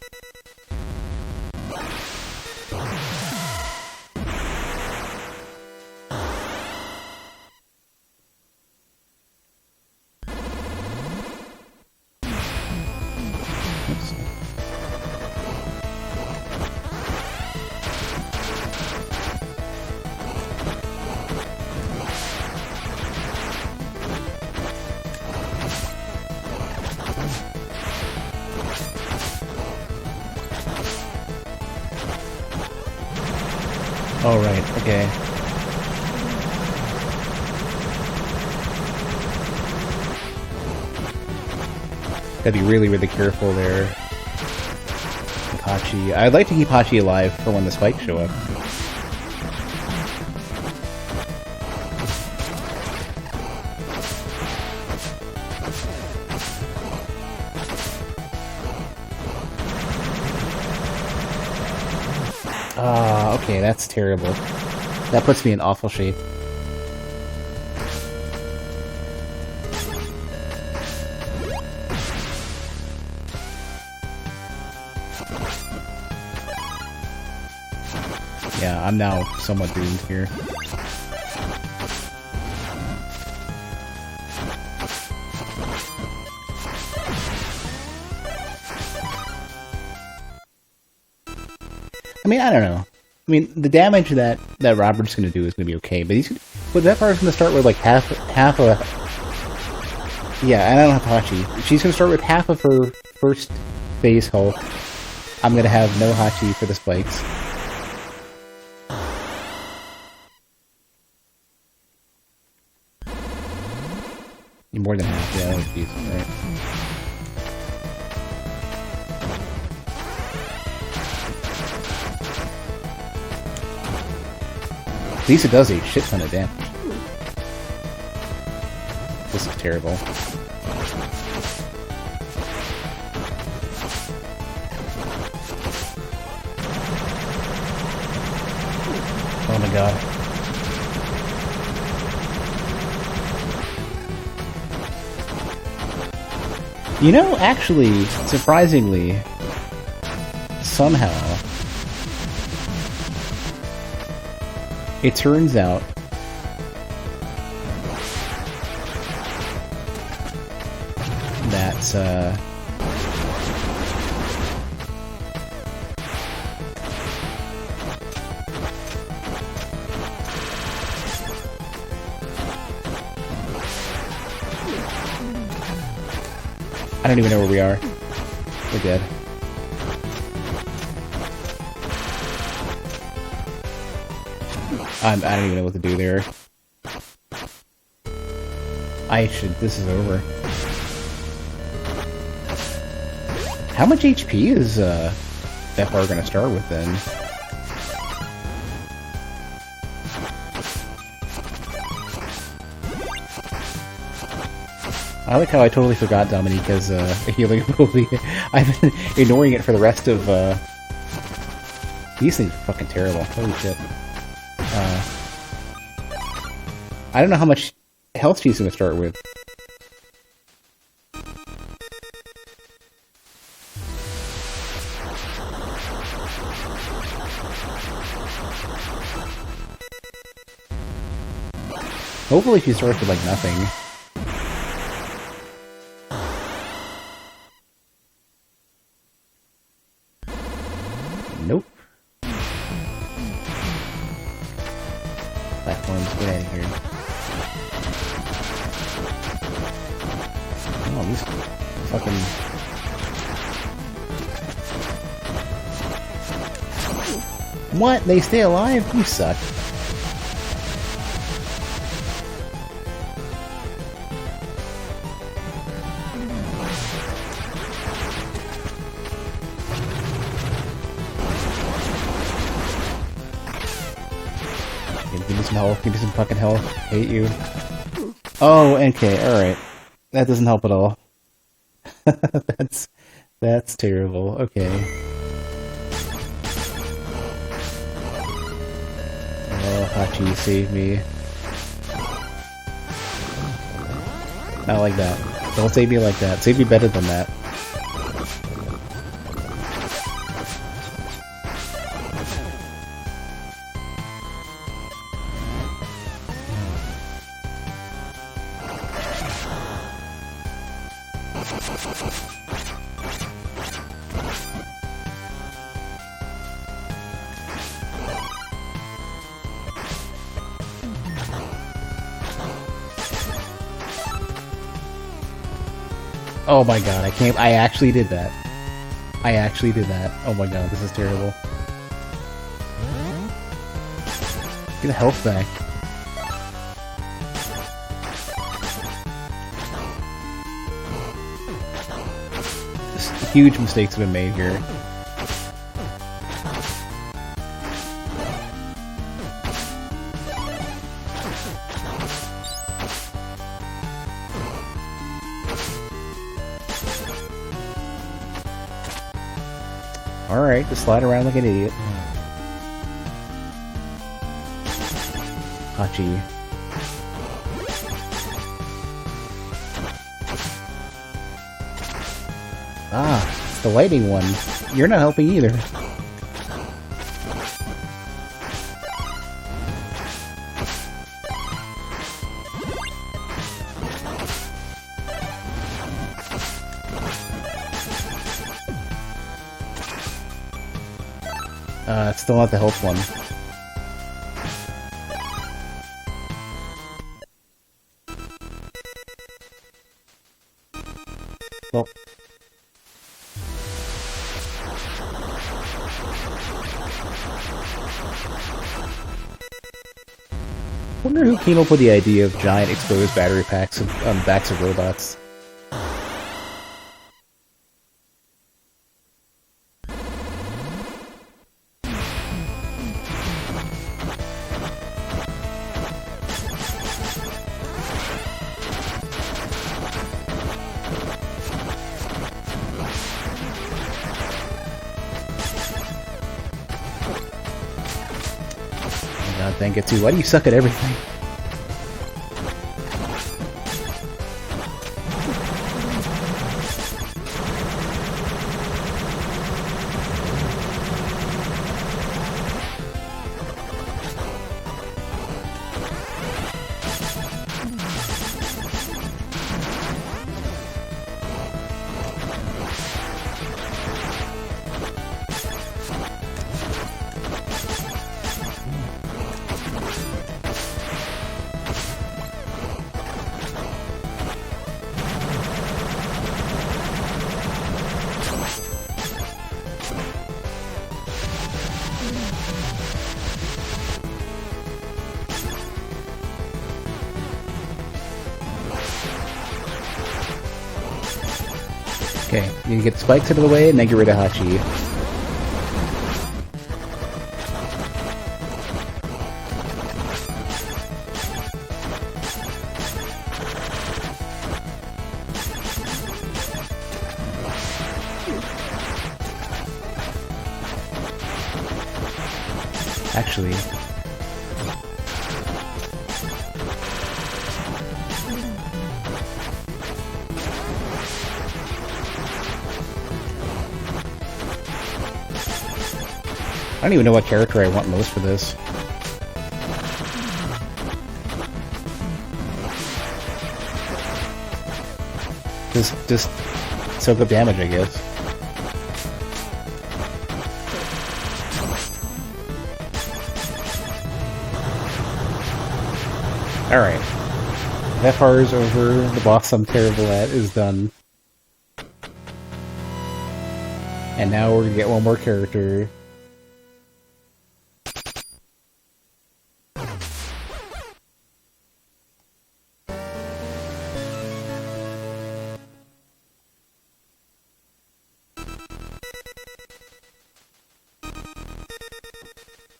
[SPEAKER 1] Oh, right, okay. Gotta be really, really careful there. Keep Hachi. I'd like to keep Hachi alive for when the spikes show up. Ah, okay, that's terrible. That puts me in awful shape. Yeah, I'm now somewhat doomed here. I mean, I don't know. I mean, the damage that Robert's going to do is going to be okay, but that part's going to start with like half a... Yeah, and I don't have Hachi. She's going to start with half of her first phase health. I'm going to have no Hachi for the spikes. More than half, yeah, that was decent, right? At least it does a shit ton of damage. This is terrible. Oh my god. You know, actually, surprisingly, somehow, it turns out that I don't even know where we are. We're dead. I don't even know what to do there. This is over. How much HP is that bar gonna start with then? I like how I totally forgot Dominica's healing ability. I've been ignoring it for the rest of these things are fucking terrible. Holy shit. I don't know how much health she's gonna start with. Hopefully she starts with, like, nothing. Nope. Platforms, get out of here. Oh, these fucking... What? They stay alive? You suck. Give me some health. Give me some fucking health. Hate you. Oh, okay. Alright. That doesn't help at all. That's terrible. Okay. Oh, Hachi, save me. Not like that. Don't save me like that. Save me better than that. Oh my god, I actually did that. I actually did that. Oh my god, this is terrible. Get the health back. Just huge mistakes have been made here. Alright, just slide around like an idiot. Hachi. Ah, the lighting one. You're not helping either. Still not the health one. Well. Wonder who came up with the idea of giant exposed battery packs on backs of robots. God, Dengetsu, why do you suck at everything? Okay, you get the spikes out of the way and then get rid of Hachi. Actually... I don't even know what character I want most for this. Just soak up damage, I guess. Alright. That far is over. The boss I'm terrible at is done. And now we're gonna get one more character.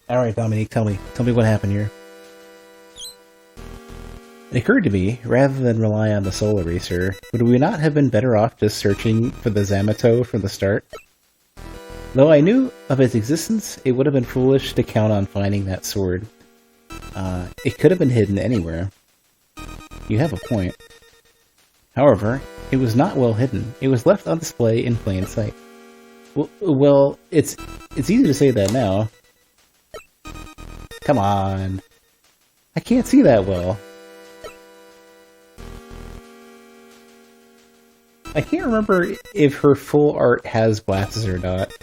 [SPEAKER 1] Alright, Dominique, tell me what happened here. It occurred to me, rather than rely on the Soul Eraser, would we not have been better off just searching for the Zamato from the start? Though I knew of its existence, it would have been foolish to count on finding that sword. It could have been hidden anywhere. You have a point. However, it was not well hidden. It was left on display in plain sight. Well, it's easy to say that now. Come on. I can't see that well. I can't remember if her full art has glasses or not.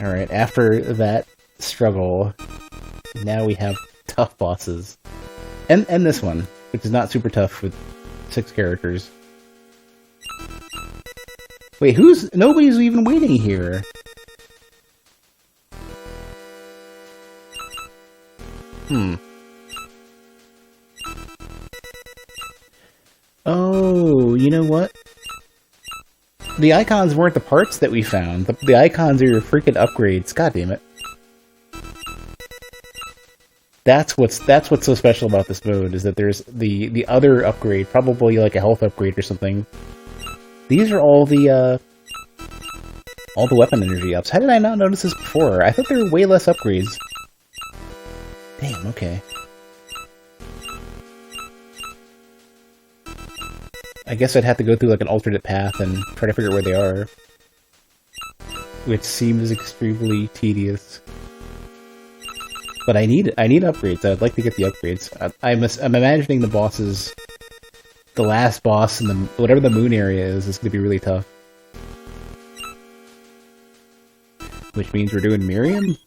[SPEAKER 1] Alright, after that struggle, now we have tough bosses. And this one, which is not super tough with 6 characters. Wait, nobody's even waiting here. Oh, you know what? The icons weren't the parts that we found. The icons are your freaking upgrades. God damn it. That's what's so special about this mode, is that there's the other upgrade, probably like a health upgrade or something. These are all the weapon energy ups. How did I not notice this before? I thought there were way less upgrades. Damn, okay. I guess I'd have to go through like an alternate path and try to figure out where they are. Which seems extremely tedious. But I need upgrades. I'd like to get the upgrades. I'm imagining the bosses... The last boss in whatever the moon area is going to be really tough. Which means we're doing Miriam?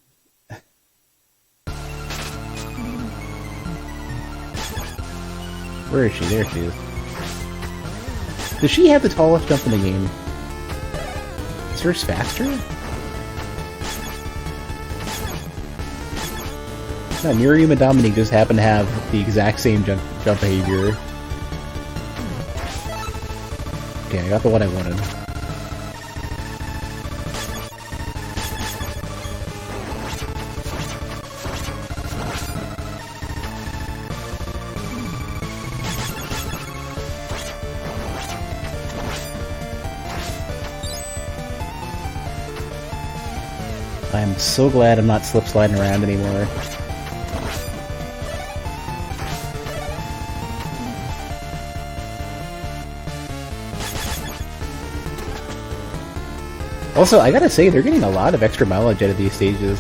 [SPEAKER 1] Where is she? There she is. Does she have the tallest jump in the game? Is hers faster? No, Miriam and Dominique just happen to have the exact same jump behavior. Okay, I got the one I wanted. I'm so glad I'm not slip-sliding around anymore. Also, I gotta say, they're getting a lot of extra mileage out of these stages.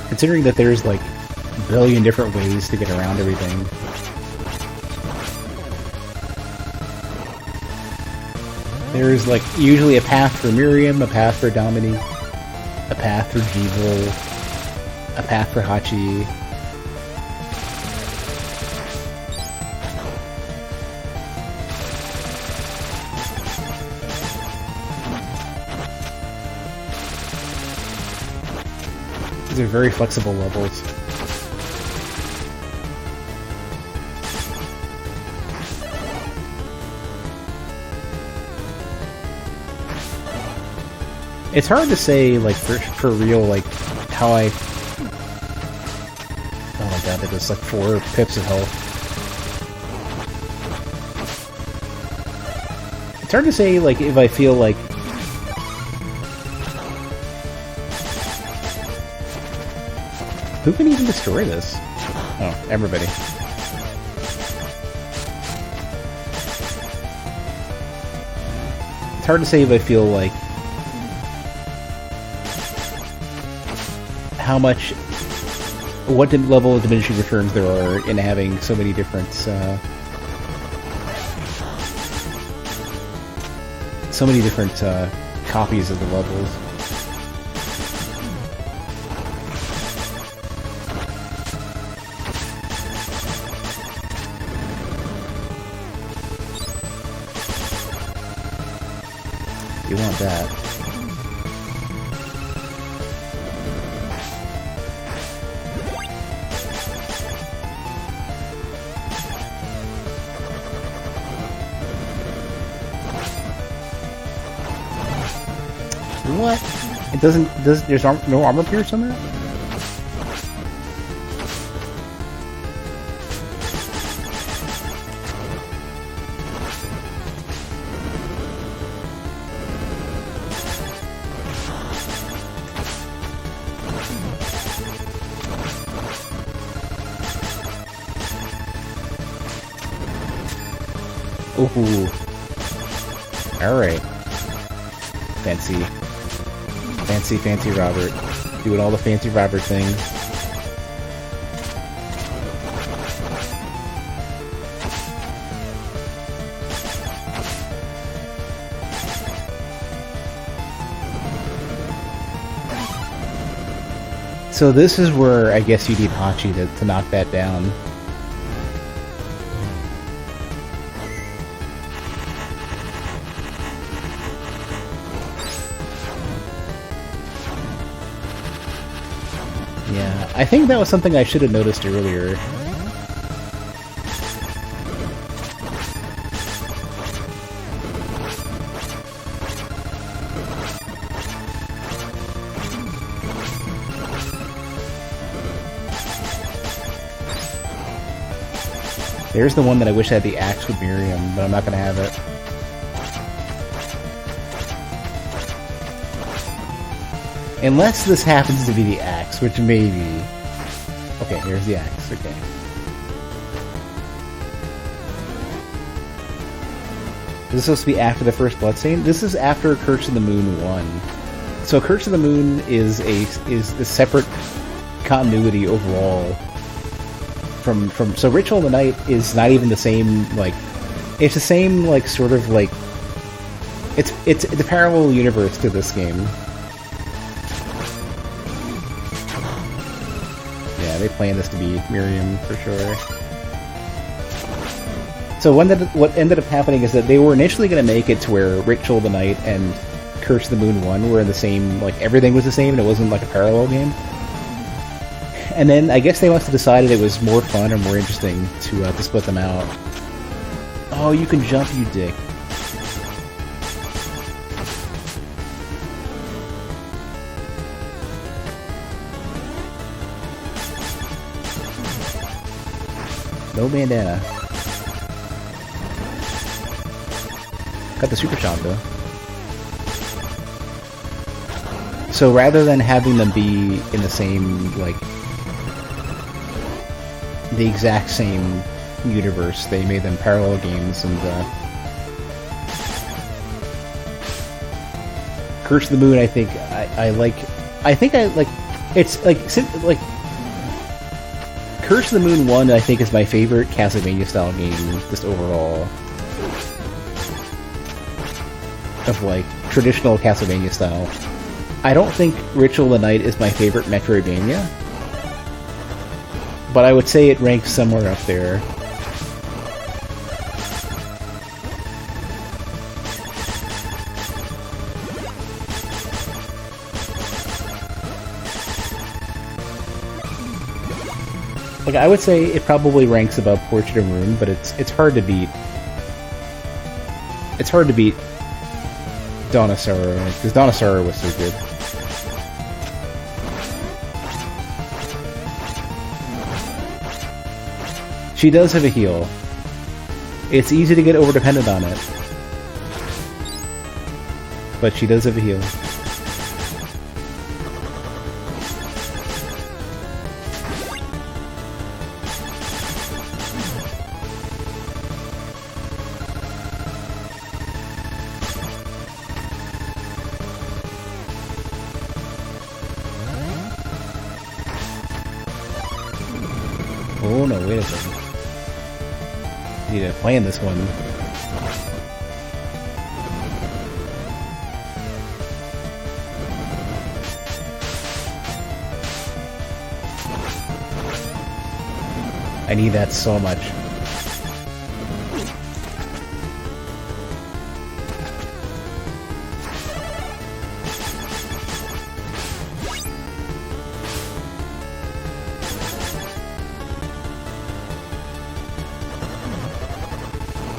[SPEAKER 1] Considering that there's like a billion different ways to get around everything. There's like usually a path for Miriam, a path for Dominique, a path for Jeevel, a path for Hachi. These are very flexible levels. It's hard to say, like, for real, like, how I... Oh my god, that is like 4 pips of health. It's hard to say, like, if I feel like... Who can even destroy this? Oh, everybody. It's hard to say if I feel like... how much, what level of diminishing returns there are in having so many different, copies of the levels. You want that. What? It doesn't... there's no armor pierce on that? Ooh. Alright. Fancy. Fancy Robert. Doing all the fancy Robert things. So this is where I guess you need Hachi to knock that down. Yeah, I think that was something I should have noticed earlier. There's the one that I wish had the axe with Miriam, but I'm not gonna have it. Unless this happens to be the axe, which may be... Okay, here's the axe, okay. Is this supposed to be after the first Bloodstained? This is after Curse of the Moon 1. So Curse of the Moon is a separate continuity overall from so Ritual of the Night is not even the same, like, it's the same, like, sort of, like, it's a parallel universe to this game. Yeah, they planned this to be Miriam for sure. So what ended up happening is that they were initially going to make it to where Ritual of the Night and Curse of the Moon 1 were in the same, like, everything was the same and it wasn't like a parallel game. And then I guess they must have decided it was more fun or more interesting to split them out. Oh, you can jump, you dick. No bandana. Got the super shot though. So rather than having them be in the same, like, the exact same universe, they made them parallel games, and Curse of the Moon, I think I like it's like Curse of the Moon 1 I think is my favorite Castlevania style game just overall, of like traditional Castlevania style. I don't think Ritual of the Night is my favorite Metroidvania, but I would say it ranks somewhere up there. Like, I would say it probably ranks above Portrait of Ruin, but it's hard to beat. It's hard to beat Dawn of Sorrow, because Dawn of Sorrow was so good. She does have a heal. It's easy to get over-dependent on it. But she does have a heal. Oh no, wait a second. Need to plan this one. I need that so much.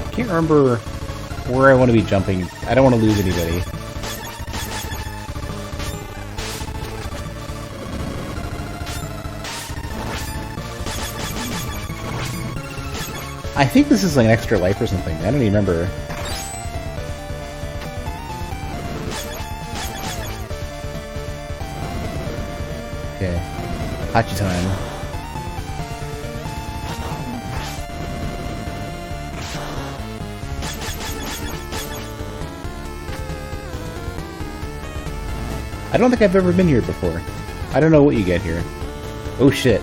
[SPEAKER 1] I can't remember where I want to be jumping. I don't want to lose anybody. I think this is like an extra life or something. I don't even remember. Okay. Hachi time. I don't think I've ever been here before. I don't know what you get here. Oh shit.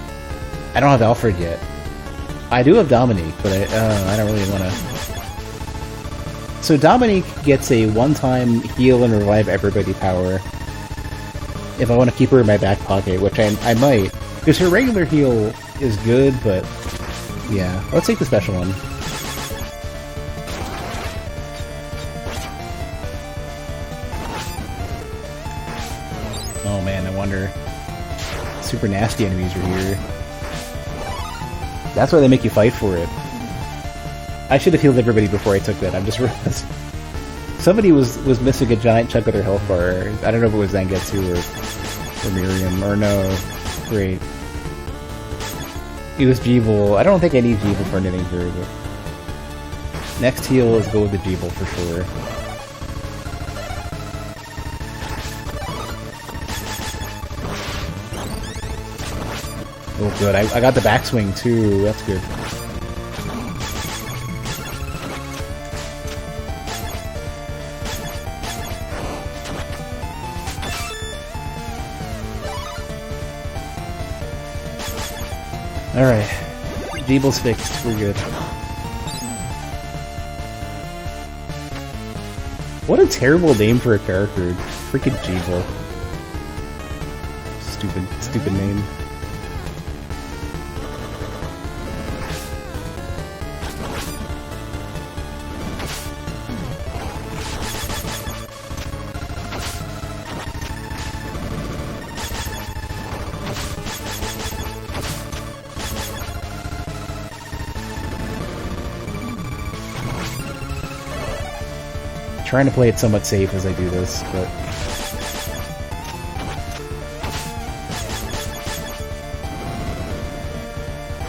[SPEAKER 1] I don't have Alfred yet. I do have Dominique, but I don't really want to... So Dominique gets a one-time heal and revive everybody power if I want to keep her in my back pocket, which I might. Because her regular heal is good, but... yeah. Let's take the special one. Oh man, I wonder... Super nasty enemies are here. That's why they make you fight for it. I should have healed everybody before I took that. I'm just realized somebody was missing a giant chunk of their health bar. I don't know if it was Zangetsu or Miriam, or no. Great. It was Jeeble. I don't think I need Jeeble for anything here, but... Next heal is go with the Jeeble for sure. Oh good, I got the backswing too, that's good. Alright, Jeeble's fixed, we're good. What a terrible name for a character, freaking Jeeble. Stupid name. Trying to play it somewhat safe as I do this, but...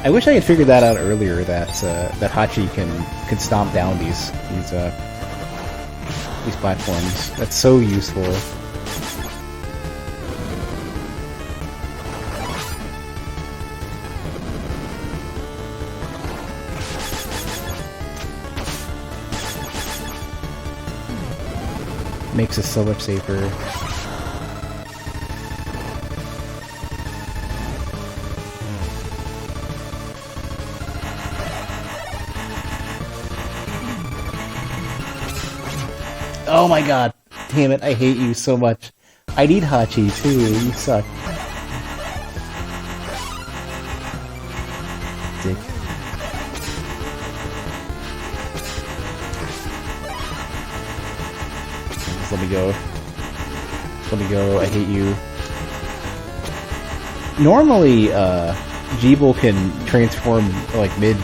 [SPEAKER 1] I wish I had figured that out earlier, that that Hachi can stomp down these platforms. That's so useful. Makes us so much safer. Oh my god! Damn it, I hate you so much. I need Hachi too, you suck. Dick. Let me go. Let me go, I hate you. Normally, Jeeble can transform like mid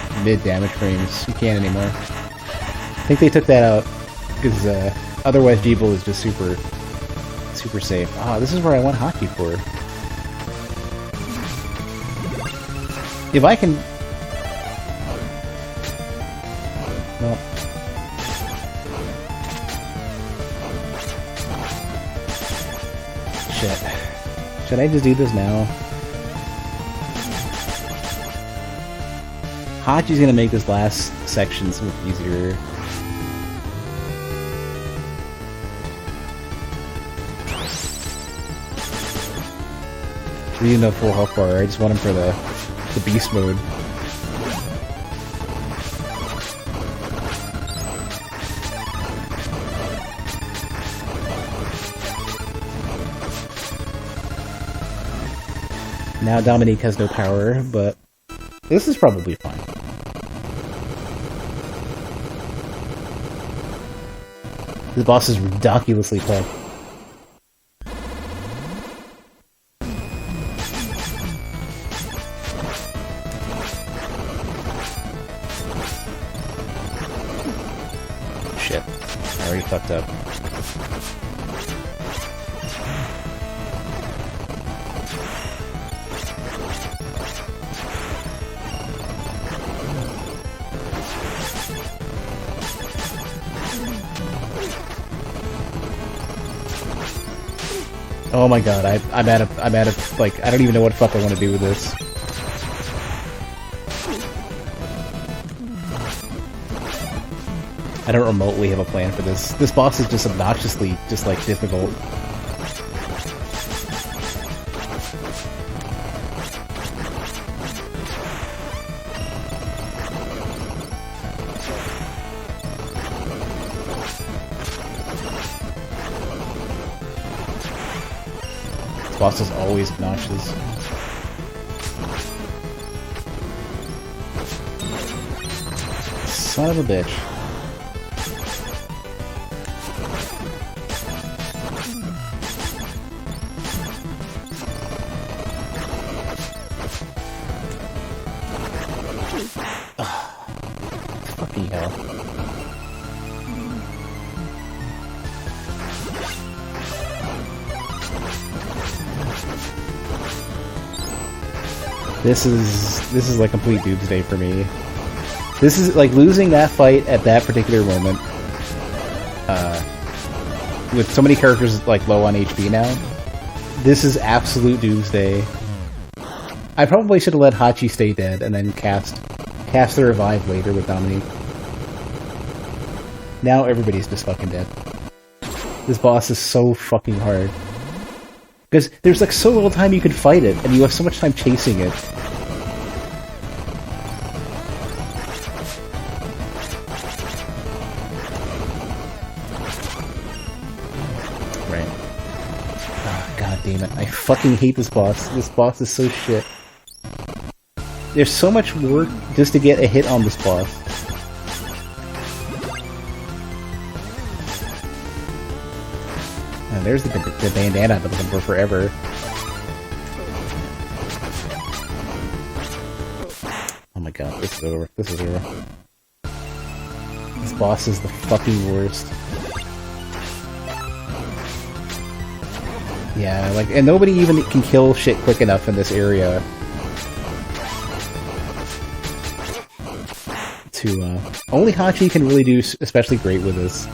[SPEAKER 1] damage frames. You can't anymore. I think they took that out because otherwise Jeeble is just super safe. Ah, this is where I want hockey for. If I can... No. Shit. Should I just do this now? Hachi's gonna make this last section so much easier. We need no full health bar, I just want him for the beast mode. Now Dominique has no power, but this is probably fine. The boss is ridiculously tough. Shit. I already fucked up. Oh my god, I'm out of, like, I don't even know what the fuck I want to do with this. I don't remotely have a plan for this. This boss is just obnoxiously, just like, difficult. This boss is always obnoxious. Son of a bitch. Fucking hell. This is like complete doomsday for me. This is like losing that fight at that particular moment. With so many characters like low on HP now, this is absolute doomsday. I probably should have let Hachi stay dead and then cast the revive later with Dominique. Now everybody's just fucking dead. This boss is so fucking hard. Because there's like so little time you can fight it, and you have so much time chasing it. Right. Oh, god damn it. I fucking hate this boss. This boss is so shit. There's so much work just to get a hit on this boss. And there's the bandana I've been looking for forever. Oh my god, this is over. This is over. This boss is the fucking worst. Yeah, like, and nobody even can kill shit quick enough in this area to, only Hachi can really do especially great with this.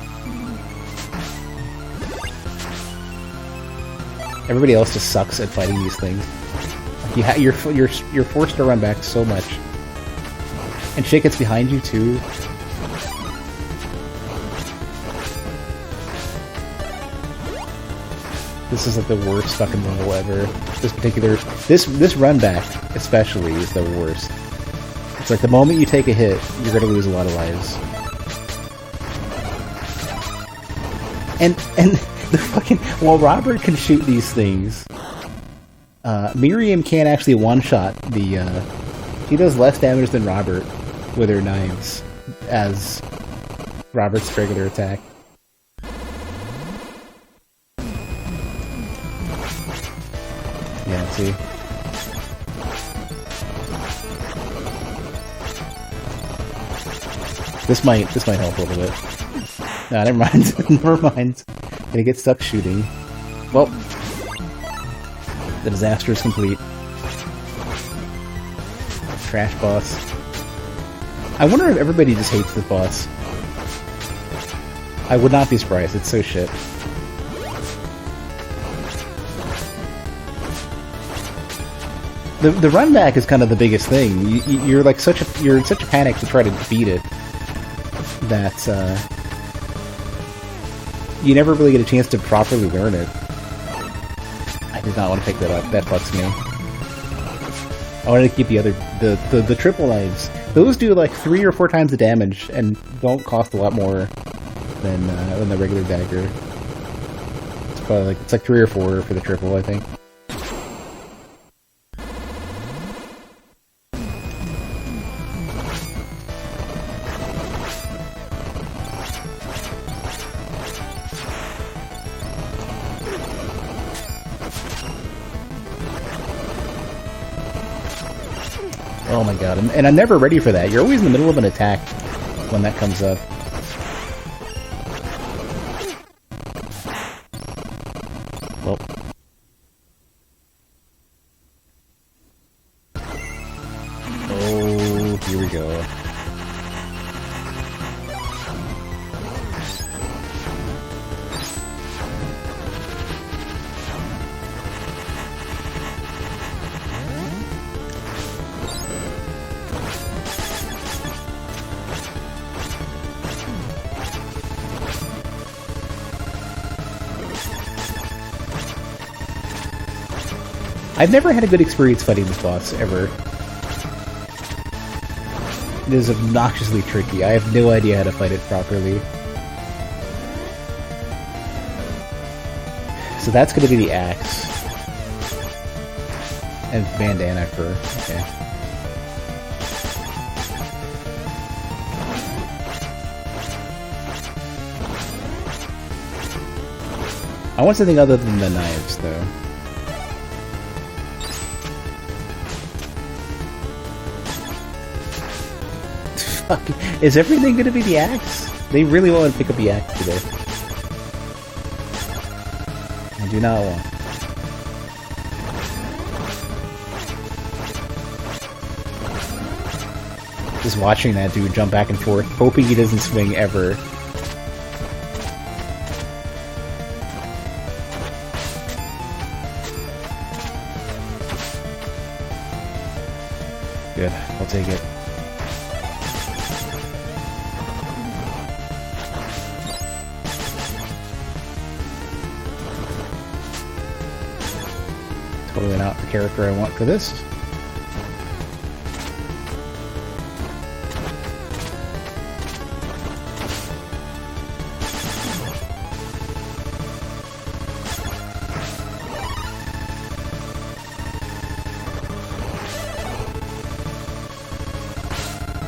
[SPEAKER 1] Everybody else just sucks at fighting these things. Like you're forced to run back so much, and shit gets behind you too. This is like the worst fucking level ever. This run back especially is the worst. It's like the moment you take a hit, you're gonna lose a lot of lives. And the fucking... While Robert can shoot these things, Miriam can't actually one-shot the... She does less damage than Robert with her knives as Robert's regular attack. Yeah, see? This might help a little bit. Nah, never mind. Never mind. Gonna get stuck shooting. Well, the disaster is complete. Trash boss. I wonder if everybody just hates this boss. I would not be surprised. It's so shit. The run back is kind of the biggest thing. You're like you're in such a panic to try to beat it that you never really get a chance to properly learn it. I did not want to pick that up. That fucks me. I wanted to keep the triple knives. Those do like 3 or 4 times the damage and don't cost a lot more than the regular dagger. It's probably like 3 or 4 for the triple, I think. Oh my god, and I'm never ready for that. You're always in the middle of an attack when that comes up. Well. Oh, here we go. I've never had a good experience fighting this boss, ever. It is obnoxiously tricky. I have no idea how to fight it properly. So that's going to be the axe. And bandana for... okay. I want something other than the knives, though. Fuck. Is everything gonna be the axe? They really want to pick up the axe today. I do not want. Just watching that dude jump back and forth, hoping he doesn't swing ever. Good, I'll take it. Totally not the character I want for this.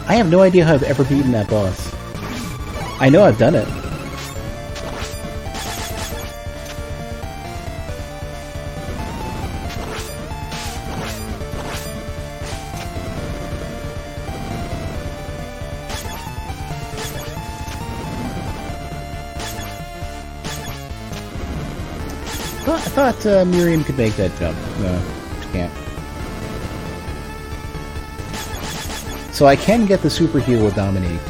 [SPEAKER 1] I have no idea how I've ever beaten that boss. I know I've done it. I thought Miriam could make that jump. No, she can't. So I can get the super heal with Dominique.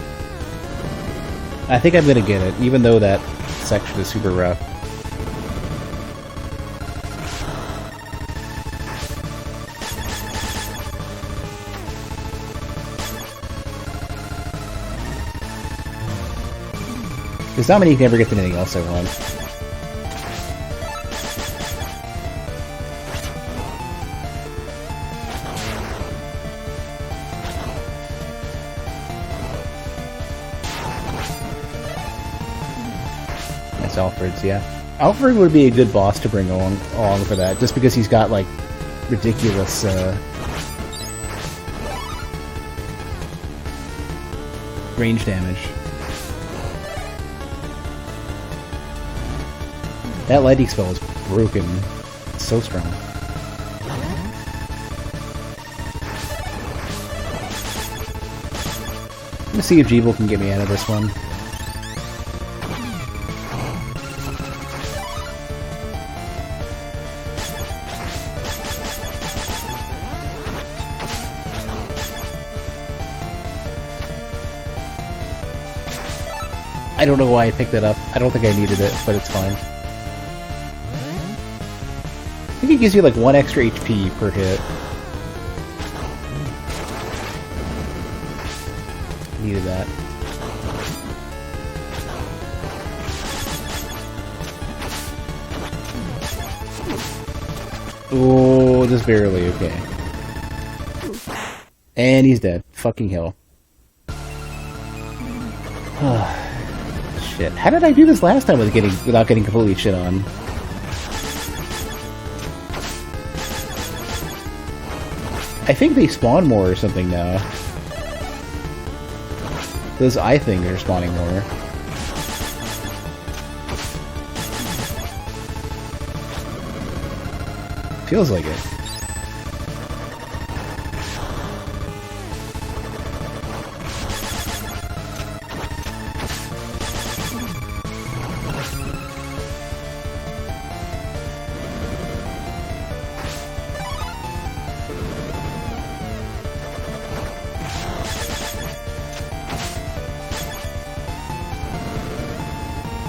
[SPEAKER 1] I think I'm gonna get it, even though that section is super rough. Because Dominique never gets anything else I want. Alfred's, yeah. Alfred would be a good boss to bring along for that, just because he's got, like, ridiculous, range damage. That lightning spell is broken. It's so strong. Let's see if Jeeble can get me out of this one. I don't know why I picked it up. I don't think I needed it, but it's fine. I think it gives you like 1 extra HP per hit. Needed that. Oh, just barely, okay. And he's dead. Fucking hell. Shit. How did I do this last time without getting completely shit on? I think they spawn more or something now. Those eye things are spawning more. Feels like it.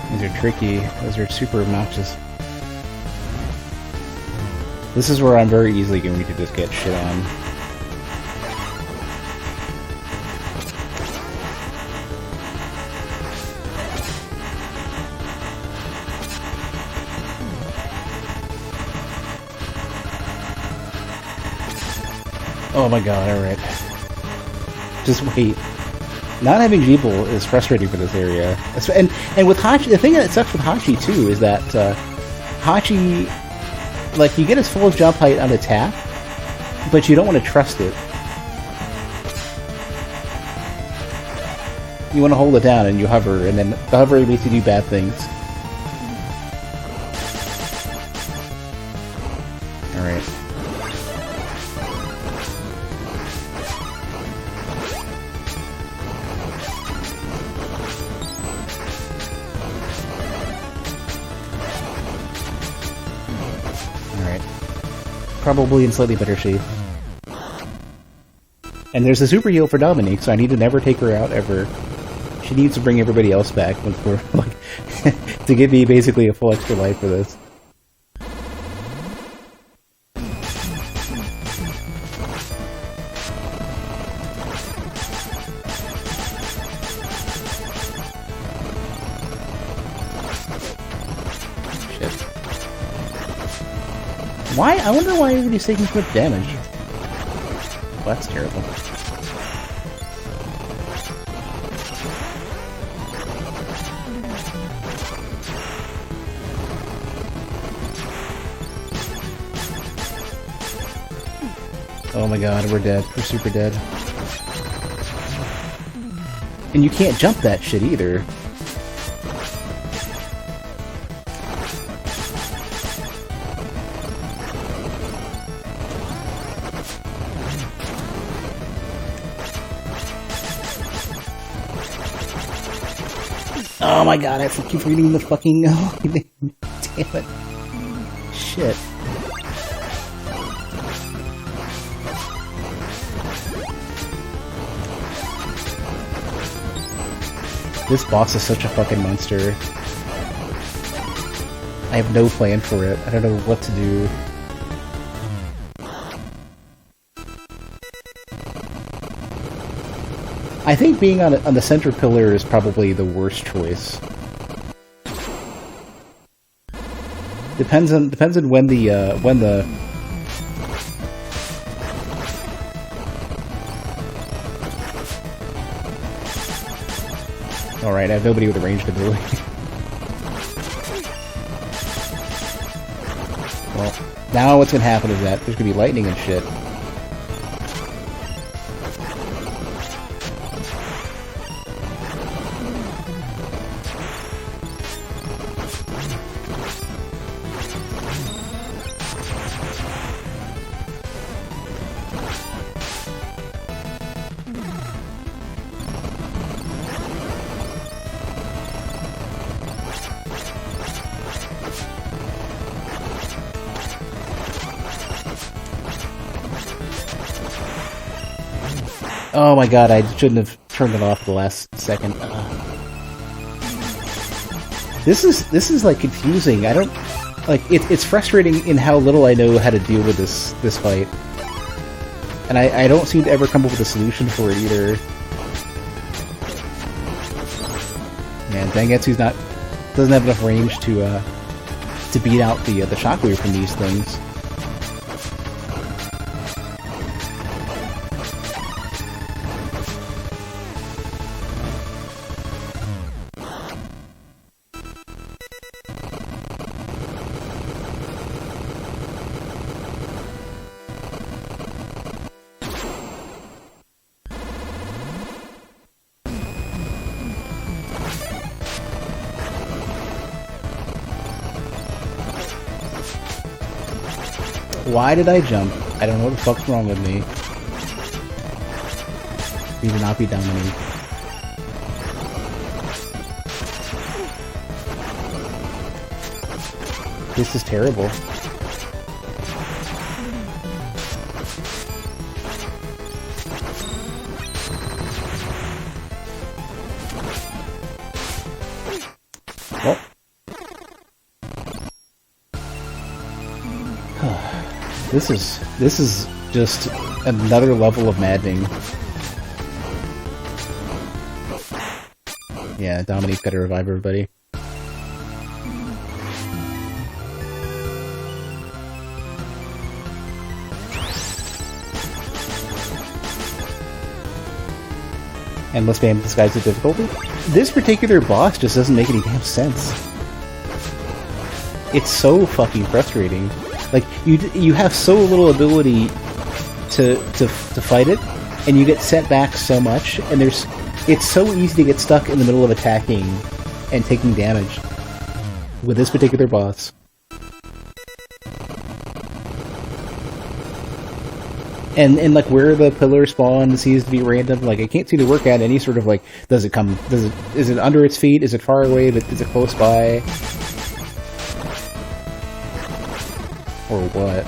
[SPEAKER 1] These are tricky. Those are super obnoxious. This is where I'm very easily going to just get shit on. Oh my god, alright. Just wait. Not having Jeeble is frustrating for this area. And with Hachi, the thing that sucks with Hachi too is that Hachi, like, you get his full jump height on attack, but you don't want to trust it. You want to hold it down and you hover, and then the hover makes you do bad things. Alright. Probably in slightly better shape. And there's a super heal for Dominique, so I need to never take her out ever. She needs to bring everybody else back before, like, to give me basically a full extra life for this. Why? I wonder why everybody's taking so much damage. Well, that's terrible. Oh my god, we're dead. We're super dead. And you can't jump that shit either. Oh my god, I keep reading the fucking... Oh, damn it. Shit. This boss is such a fucking monster. I have no plan for it. I don't know what to do. I think being on the center pillar is probably the worst choice. Depends on when the Alright, I have nobody with a ranged ability. Well, now what's gonna happen is that there's gonna be lightning and shit. Oh my god, I shouldn't have turned it off the last second. This is like confusing. I don't like it's frustrating in how little I know how to deal with this fight, and I don't seem to ever come up with a solution for it either. Yeah, Zangetsu's doesn't have enough range to beat out the shockwave from these things. Why did I jump? I don't know what the fuck's wrong with me. Need to not be down me. This is terrible. Well. This is just another level of maddening. Yeah, Dominique gotta revive everybody. Endless spam disguise the difficulty? This particular boss just doesn't make any damn sense. It's so fucking frustrating. Like, you have so little ability to fight it, and you get sent back so much, and it's so easy to get stuck in the middle of attacking and taking damage with this particular boss. And like where the pillar spawn seems to be random, like I can't seem to work out any sort of like, is it under its feet, is it far away, is it close by? Or what?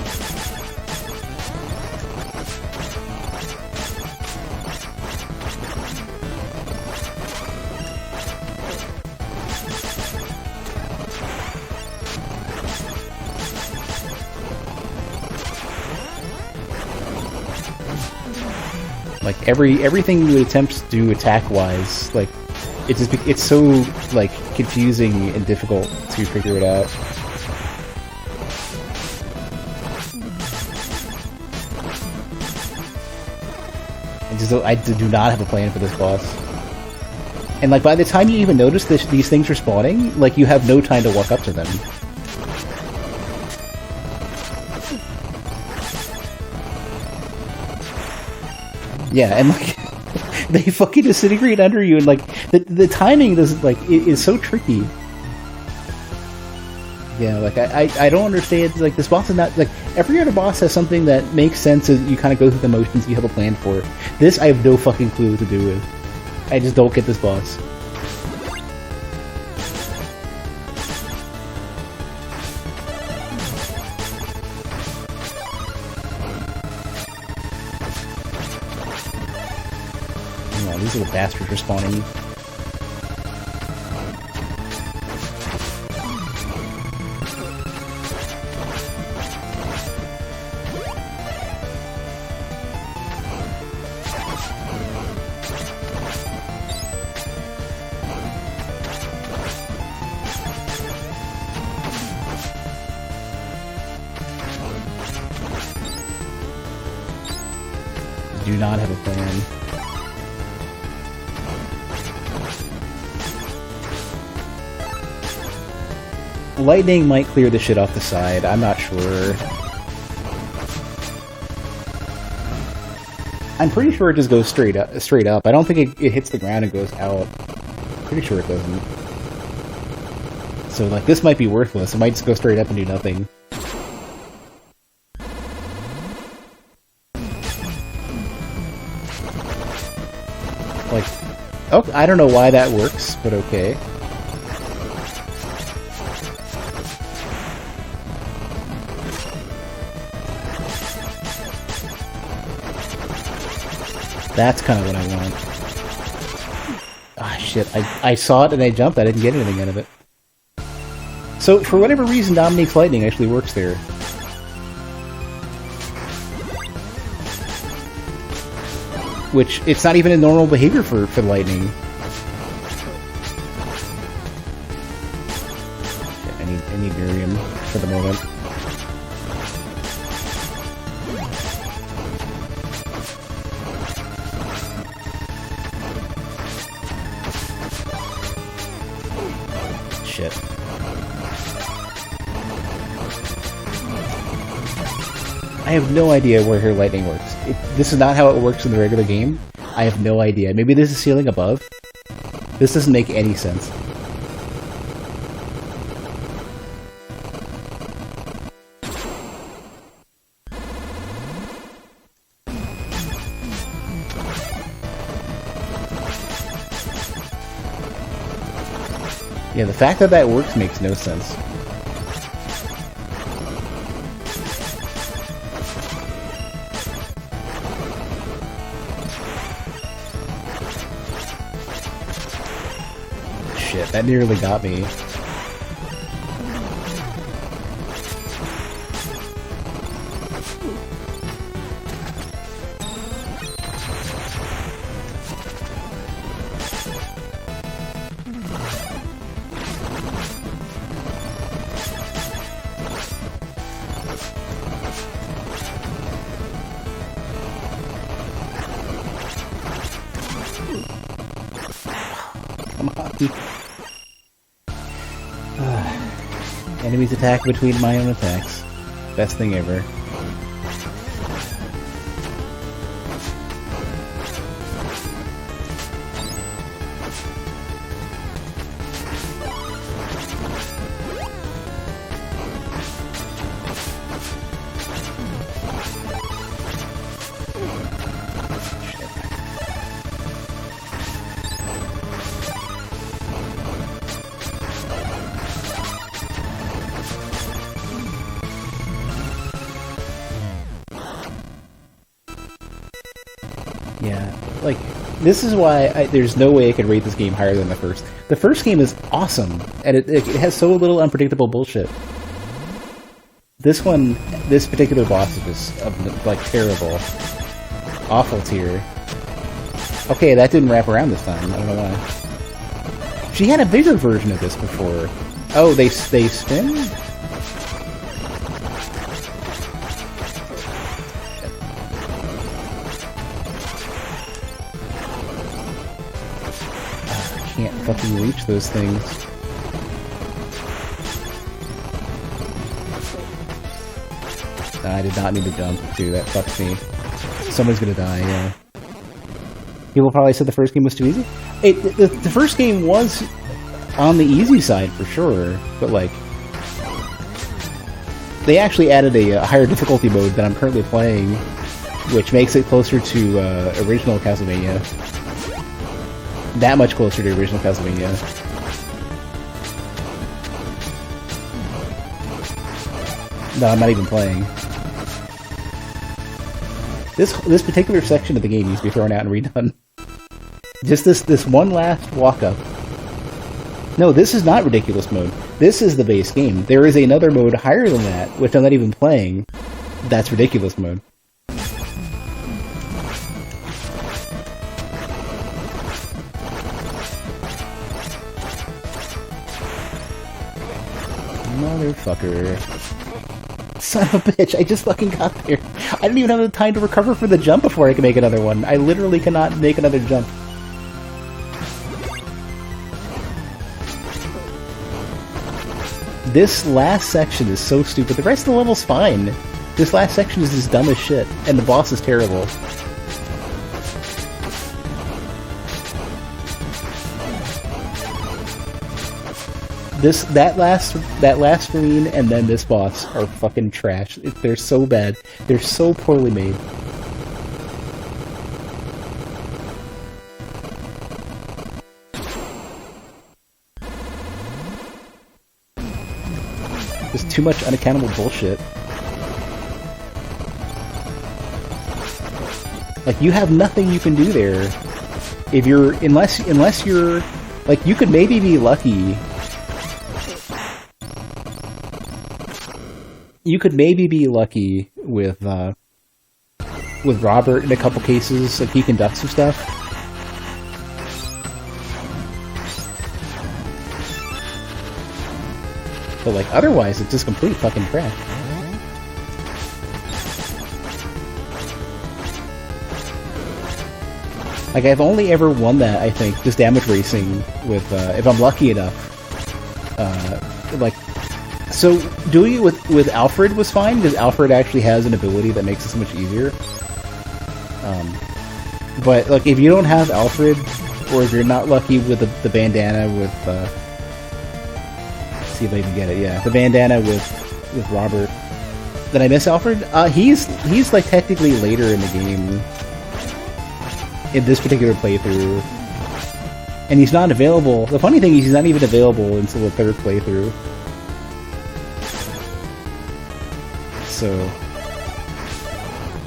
[SPEAKER 1] Like everything you would attempt to do attack-wise, like it's so like confusing and difficult to figure it out. I do not have a plan for this boss. And like by the time you even notice these things are spawning, like you have no time to walk up to them. Yeah, and like they fucking disintegrate under you, and like the timing doesn't like it is so tricky. Yeah, like I don't understand. Like this boss is not like every other boss has something that makes sense as you kind of go through the motions. You have a plan for it. This I have no fucking clue what to do with. I just don't get this boss. Oh, these little bastards are spawning. Do not have a plan. Lightning might clear the shit off the side, I'm not sure. I'm pretty sure it just goes straight up. I don't think it hits the ground and goes out. Pretty sure it doesn't. So like this might be worthless, it might just go straight up and do nothing. Like, oh, I don't know why that works, but okay. That's kind of what I want. Ah, shit. I saw it and I jumped. I didn't get anything out of it. So, for whatever reason, Dominique's lightning actually works there. Which, it's not even a normal behavior for lightning. I need Miriam for the moment. Shit. I have no idea where her lightning works. This is not how it works in the regular game. I have no idea. Maybe this is ceiling above? This doesn't make any sense. Yeah, the fact that that works makes no sense. Shit, that nearly got me. Come on. Enemies attack between my own attacks. Best thing ever. Yeah, like, this is why there's no way I could rate this game higher than the first. The first game is awesome, and it has so little unpredictable bullshit. This one, this particular boss is just, like, terrible. Awful tier. Okay, that didn't wrap around this time, I don't know why. She had a bigger version of this before. Oh, they spin? Can't fucking reach those things. Nah, I did not need to jump, too. That fucks me. Someone's gonna die, yeah. People probably said the first game was too easy. The first game was on the easy side, for sure, but, like, they actually added a higher difficulty mode that I'm currently playing, which makes it closer to original Castlevania. That much closer to original Castlevania. No, I'm not even playing. This particular section of the game needs to be thrown out and redone. Just this one last walk-up. No, this is not Ridiculous Mode. This is the base game. There is another mode higher than that, which I'm not even playing. That's Ridiculous Mode. Motherfucker. Son of a bitch, I just fucking got there. I didn't even have the time to recover for the jump before I could make another one. I literally cannot make another jump. This last section is so stupid. The rest of the level's fine. This last section is just dumb as shit, and the boss is terrible. That last screen and then this boss are fucking trash. They're so bad. They're so poorly made. There's too much unaccountable bullshit. Like, you have nothing you can do there. If you're... Unless you're... Like, you could maybe be lucky. You could maybe be lucky with Robert in a couple cases. Like, he can duck some stuff. But, like, otherwise, it's just complete fucking crap. Like, I've only ever won that, I think, just damage racing with, if I'm lucky enough. Like, so doing it with Alfred was fine, because Alfred actually has an ability that makes it so much easier. But, like, if you don't have Alfred, or if you're not lucky with the bandana with, let's see if I can get it, yeah, the bandana with Robert, then I miss Alfred? He's, like, technically later in the game. In this particular playthrough. And he's not available. The funny thing is he's not even available until the third playthrough. So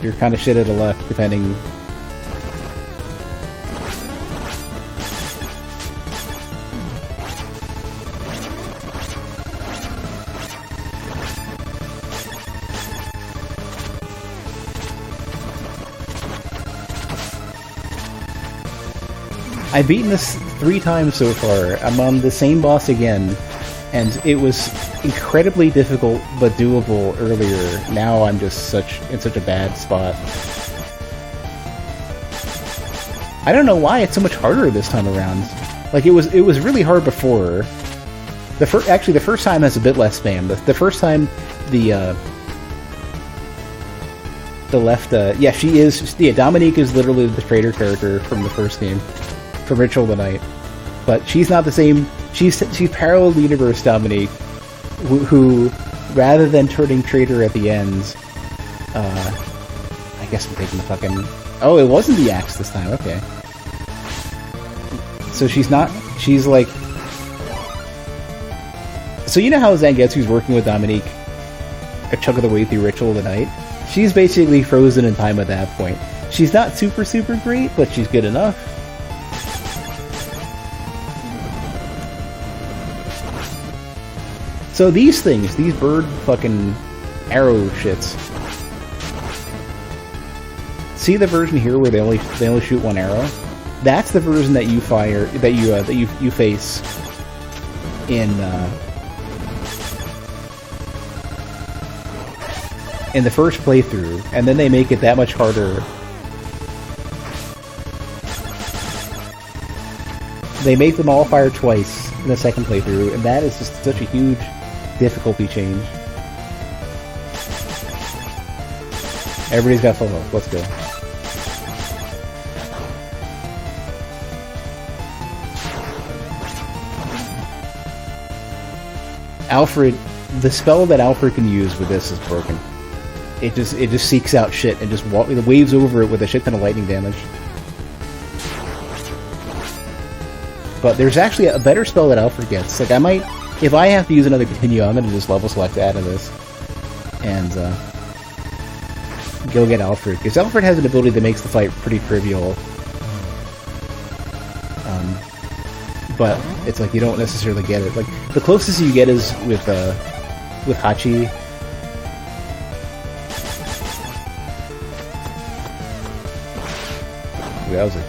[SPEAKER 1] you're kind of shit out of luck, depending. I've beaten this 3 times so far. I'm on the same boss again, and it was incredibly difficult but doable earlier. Now I'm just in such a bad spot. I don't know why it's so much harder this time around. Like, it was really hard before. Actually, the first time has a bit less spam. The first time, the left, yeah, she is, yeah, Dominique is literally the traitor character from the first game. From Ritual of the Night, but she's not the same. She's parallel universe Dominique, who rather than turning traitor at the end, I guess we're taking the fucking. Oh, it wasn't the axe this time. Okay, so she's not. She's like. So you know how Zangetsu's working with Dominique a chunk of the way through Ritual of the Night? She's basically frozen in time at that point. She's not super great, but she's good enough. So these things, these bird fucking arrow shits. See the version here where they only shoot one arrow? That's the version that you fire, that you face in the first playthrough, and then they make it that much harder. They make them all fire twice in the second playthrough, and that is just such a huge difficulty change. Everybody's got full health. Let's go. Alfred, the spell that Alfred can use with this is broken. It just seeks out shit and just waves over it with a shit ton of lightning damage. But there's actually a better spell that Alfred gets. Like, I might, if I have to use another continue, I'm gonna just level select out of this and go get Alfred, because Alfred has an ability that makes the fight pretty trivial. But it's like you don't necessarily get it. Like, the closest you get is with Hachi.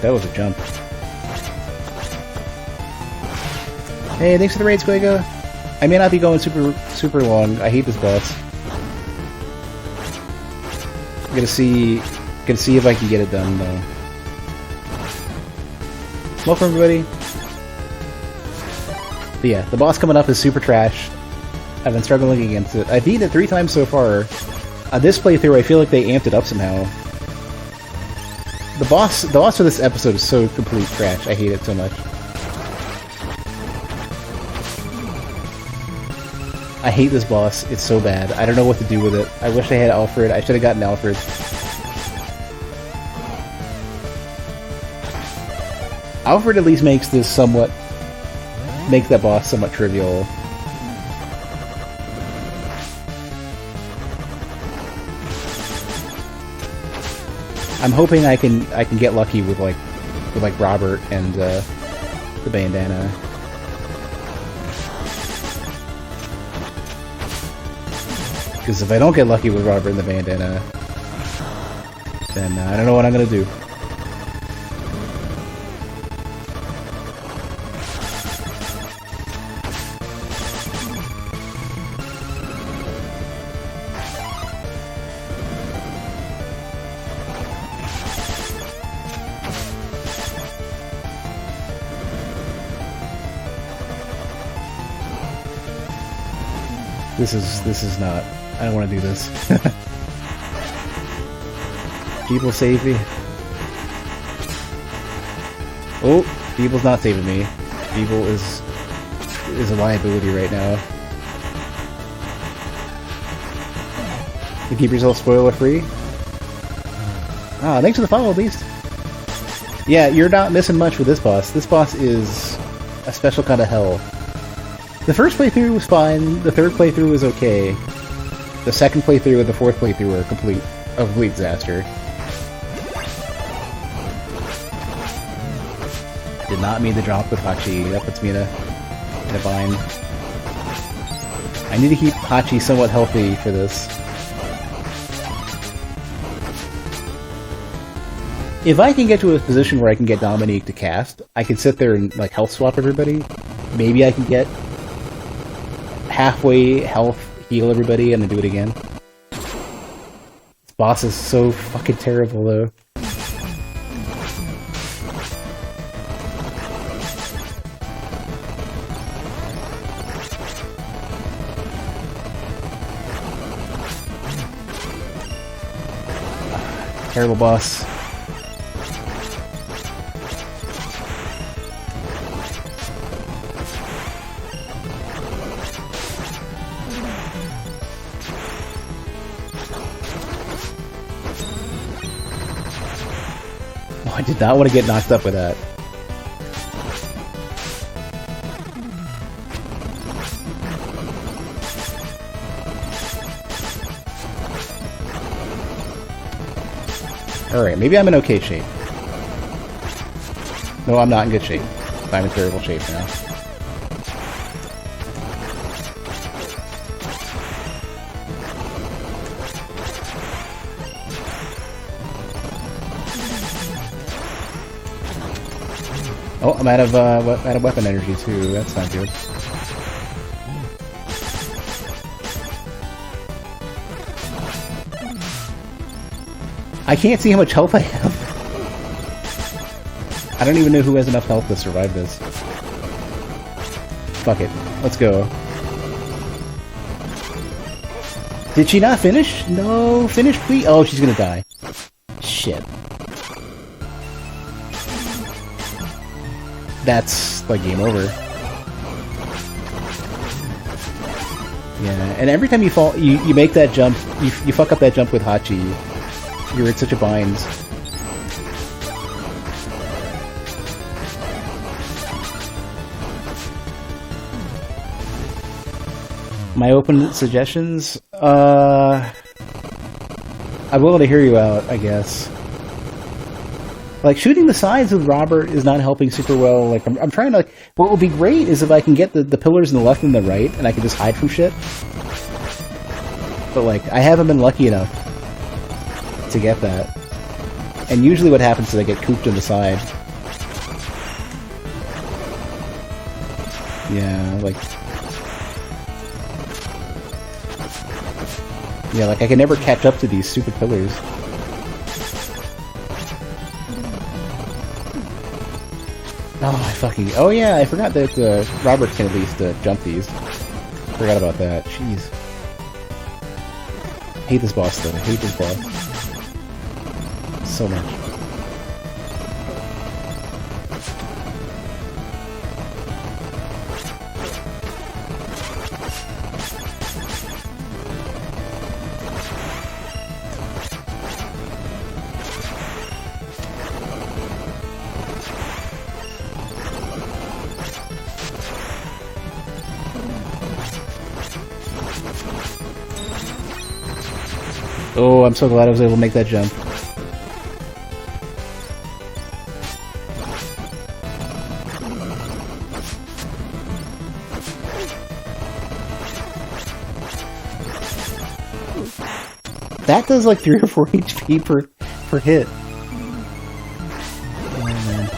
[SPEAKER 1] That was a jump. Hey, thanks for the raid, Squego. I may not be going super long. I hate this boss. I'm gonna see if I can get it done though. Welcome everybody. But yeah, the boss coming up is super trash. I've been struggling against it. I've beaten it 3 times so far. This playthrough, I feel like they amped it up somehow. The boss for this episode is so complete trash. I hate it so much. I hate this boss. It's so bad. I don't know what to do with it. I wish I had Alfred. I should have gotten Alfred. Alfred at least makes this somewhat... make that boss somewhat trivial. I'm hoping I can get lucky with like Robert and the bandana. Because if I don't get lucky with Robert and the bandana, then I don't know what I'm gonna do. This is not. I don't want to do this. People save me. Oh, People's not saving me. People is a liability right now. You keep yourself spoiler free. Ah, thanks for the follow at least. Yeah, you're not missing much with this boss. This boss is a special kind of hell. The first playthrough was fine, the third playthrough was okay. The second playthrough and the fourth playthrough were a complete disaster. Did not mean to drop with Hachi, that puts me in a bind. I need to keep Hachi somewhat healthy for this. If I can get to a position where I can get Dominique to cast, I can sit there and like health swap everybody. Maybe I can get halfway health, heal everybody, and then do it again. This boss is so fucking terrible, though. Terrible boss. I did not want to get knocked up with that. Alright, maybe I'm in okay shape. No, I'm not in good shape. I'm in terrible shape now. Oh, I'm out of weapon energy too. That's not good. I can't see how much health I have. I don't even know who has enough health to survive this. Fuck it. Let's go. Did she not finish? No, finish please. Oh, she's gonna die. Shit. That's like game over. Yeah, and every time you fall, you make that jump, you fuck up that jump with Hachi, you're in such a bind. My open suggestions? I'm willing to hear you out, I guess. Like, shooting the sides with Robert is not helping super well. Like, I'm trying to, like... What would be great is if I can get the pillars in the left and the right, and I can just hide from shit. But, like, I haven't been lucky enough to get that. And usually what happens is I get cooped in the side. Yeah, like... Yeah, like, I can never catch up to these stupid pillars. Oh, I fucking... Oh yeah, I forgot that Robert can at least jump these. Forgot about that. Jeez. I hate this boss, though. I hate this boss. So much. Oh, I'm so glad I was able to make that jump. That does like 3 or 4 HP per hit. Oh, man.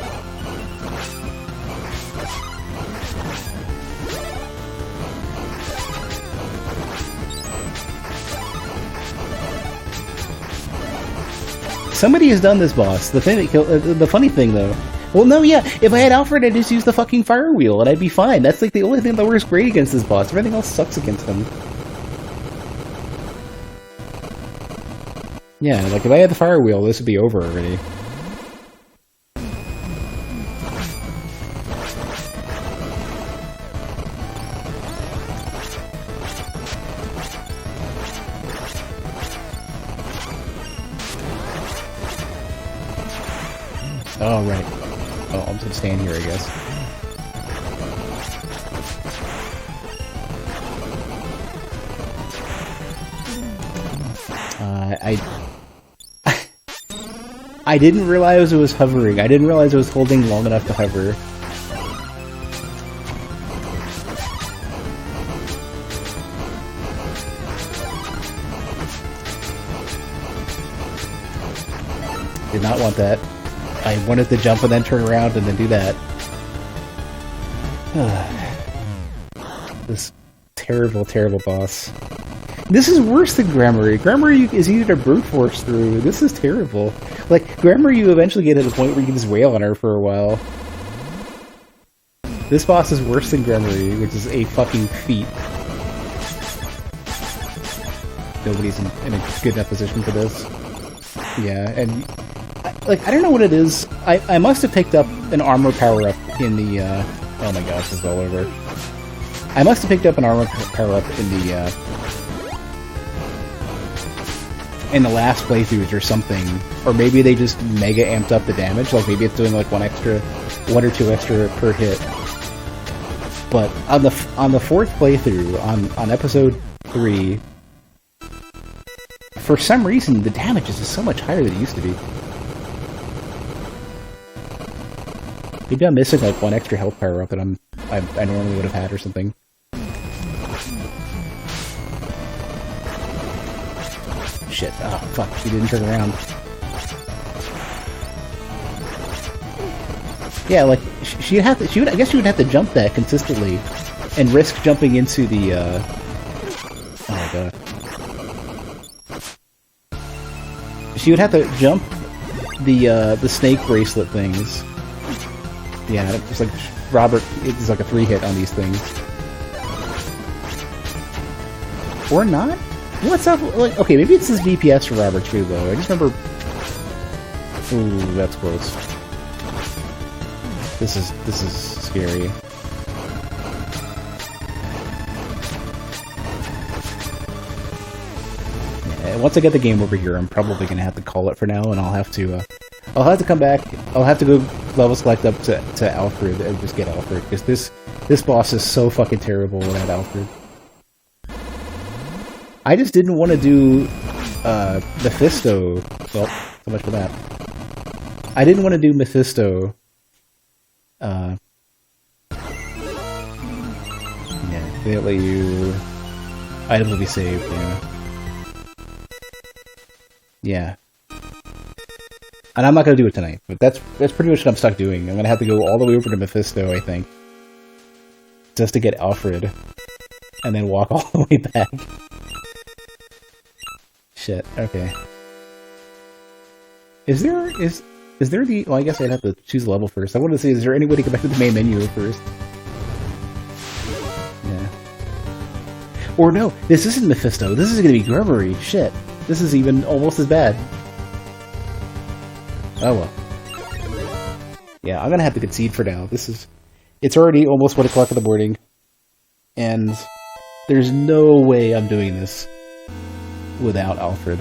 [SPEAKER 1] Somebody has done this boss. The thing that the funny thing though. Well, no, yeah. If I had Alfred, I'd just use the fucking fire wheel, and I'd be fine. That's like the only thing that works great against this boss. Everything else sucks against him. Yeah, like if I had the fire wheel, this would be over already. Oh, right. Oh, I'm just gonna stand here, I guess. I didn't realize it was hovering. I didn't realize it was holding long enough to hover. Did not want that. I wanted to jump and then turn around and then do that. This terrible, terrible boss. This is worse than Grammar. Grammar is easy to brute force through. This is terrible. Like, Grammar, you eventually get to the point where you can just wail on her for a while. This boss is worse than Grammar, which is a fucking feat. Nobody's in a good enough position for this. Yeah, and... I don't know what it is. I must have picked up an armor power-up in the, oh my gosh, this is all over. I must have picked up an armor power-up in the last playthroughs or something. Or maybe they just mega amped up the damage. Like, maybe it's doing, like, one or two extra per hit. But on the 4th playthrough, on episode 3, for some reason, the damage is just so much higher than it used to be. Maybe I'm missing like one extra health power up that I normally would have had or something. Shit! Oh fuck! She didn't turn around. Yeah, like she'd have to. I guess she would have to jump that consistently, and risk jumping into the. Oh my god. She would have to jump the snake bracelet things. Yeah, it's like Robert. It's like a 3-hit on these things, or not. What's up? Like, okay, maybe it's his DPS for Robert too, though. I just remember. Ooh, that's close. This is scary. Yeah, once I get the game over here, I'm probably gonna have to call it for now, and I'll have to come back. I'll have to go level select up to Alfred and just get Alfred, because this boss is so fucking terrible without Alfred. I just didn't want to do Mephisto. Well, so much for that. I didn't want to do Mephisto. Yeah, they let you. Items will be saved. Yeah. Yeah. And I'm not going to do it tonight, but that's pretty much what I'm stuck doing. I'm going to have to go all the way over to Mephisto, I think. Just to get Alfred. And then walk all the way back. Shit, okay. Is there the... Well, I guess I'd have to choose a level first. I wanted to say, is there any way to go back to the main menu first? Yeah. Or no, this isn't Mephisto. This is going to be Grubbery. Shit. This is even almost as bad. Oh well. Yeah, I'm gonna have to concede for now. It's already almost 1 o'clock in the morning, and there's no way I'm doing this without Alfred.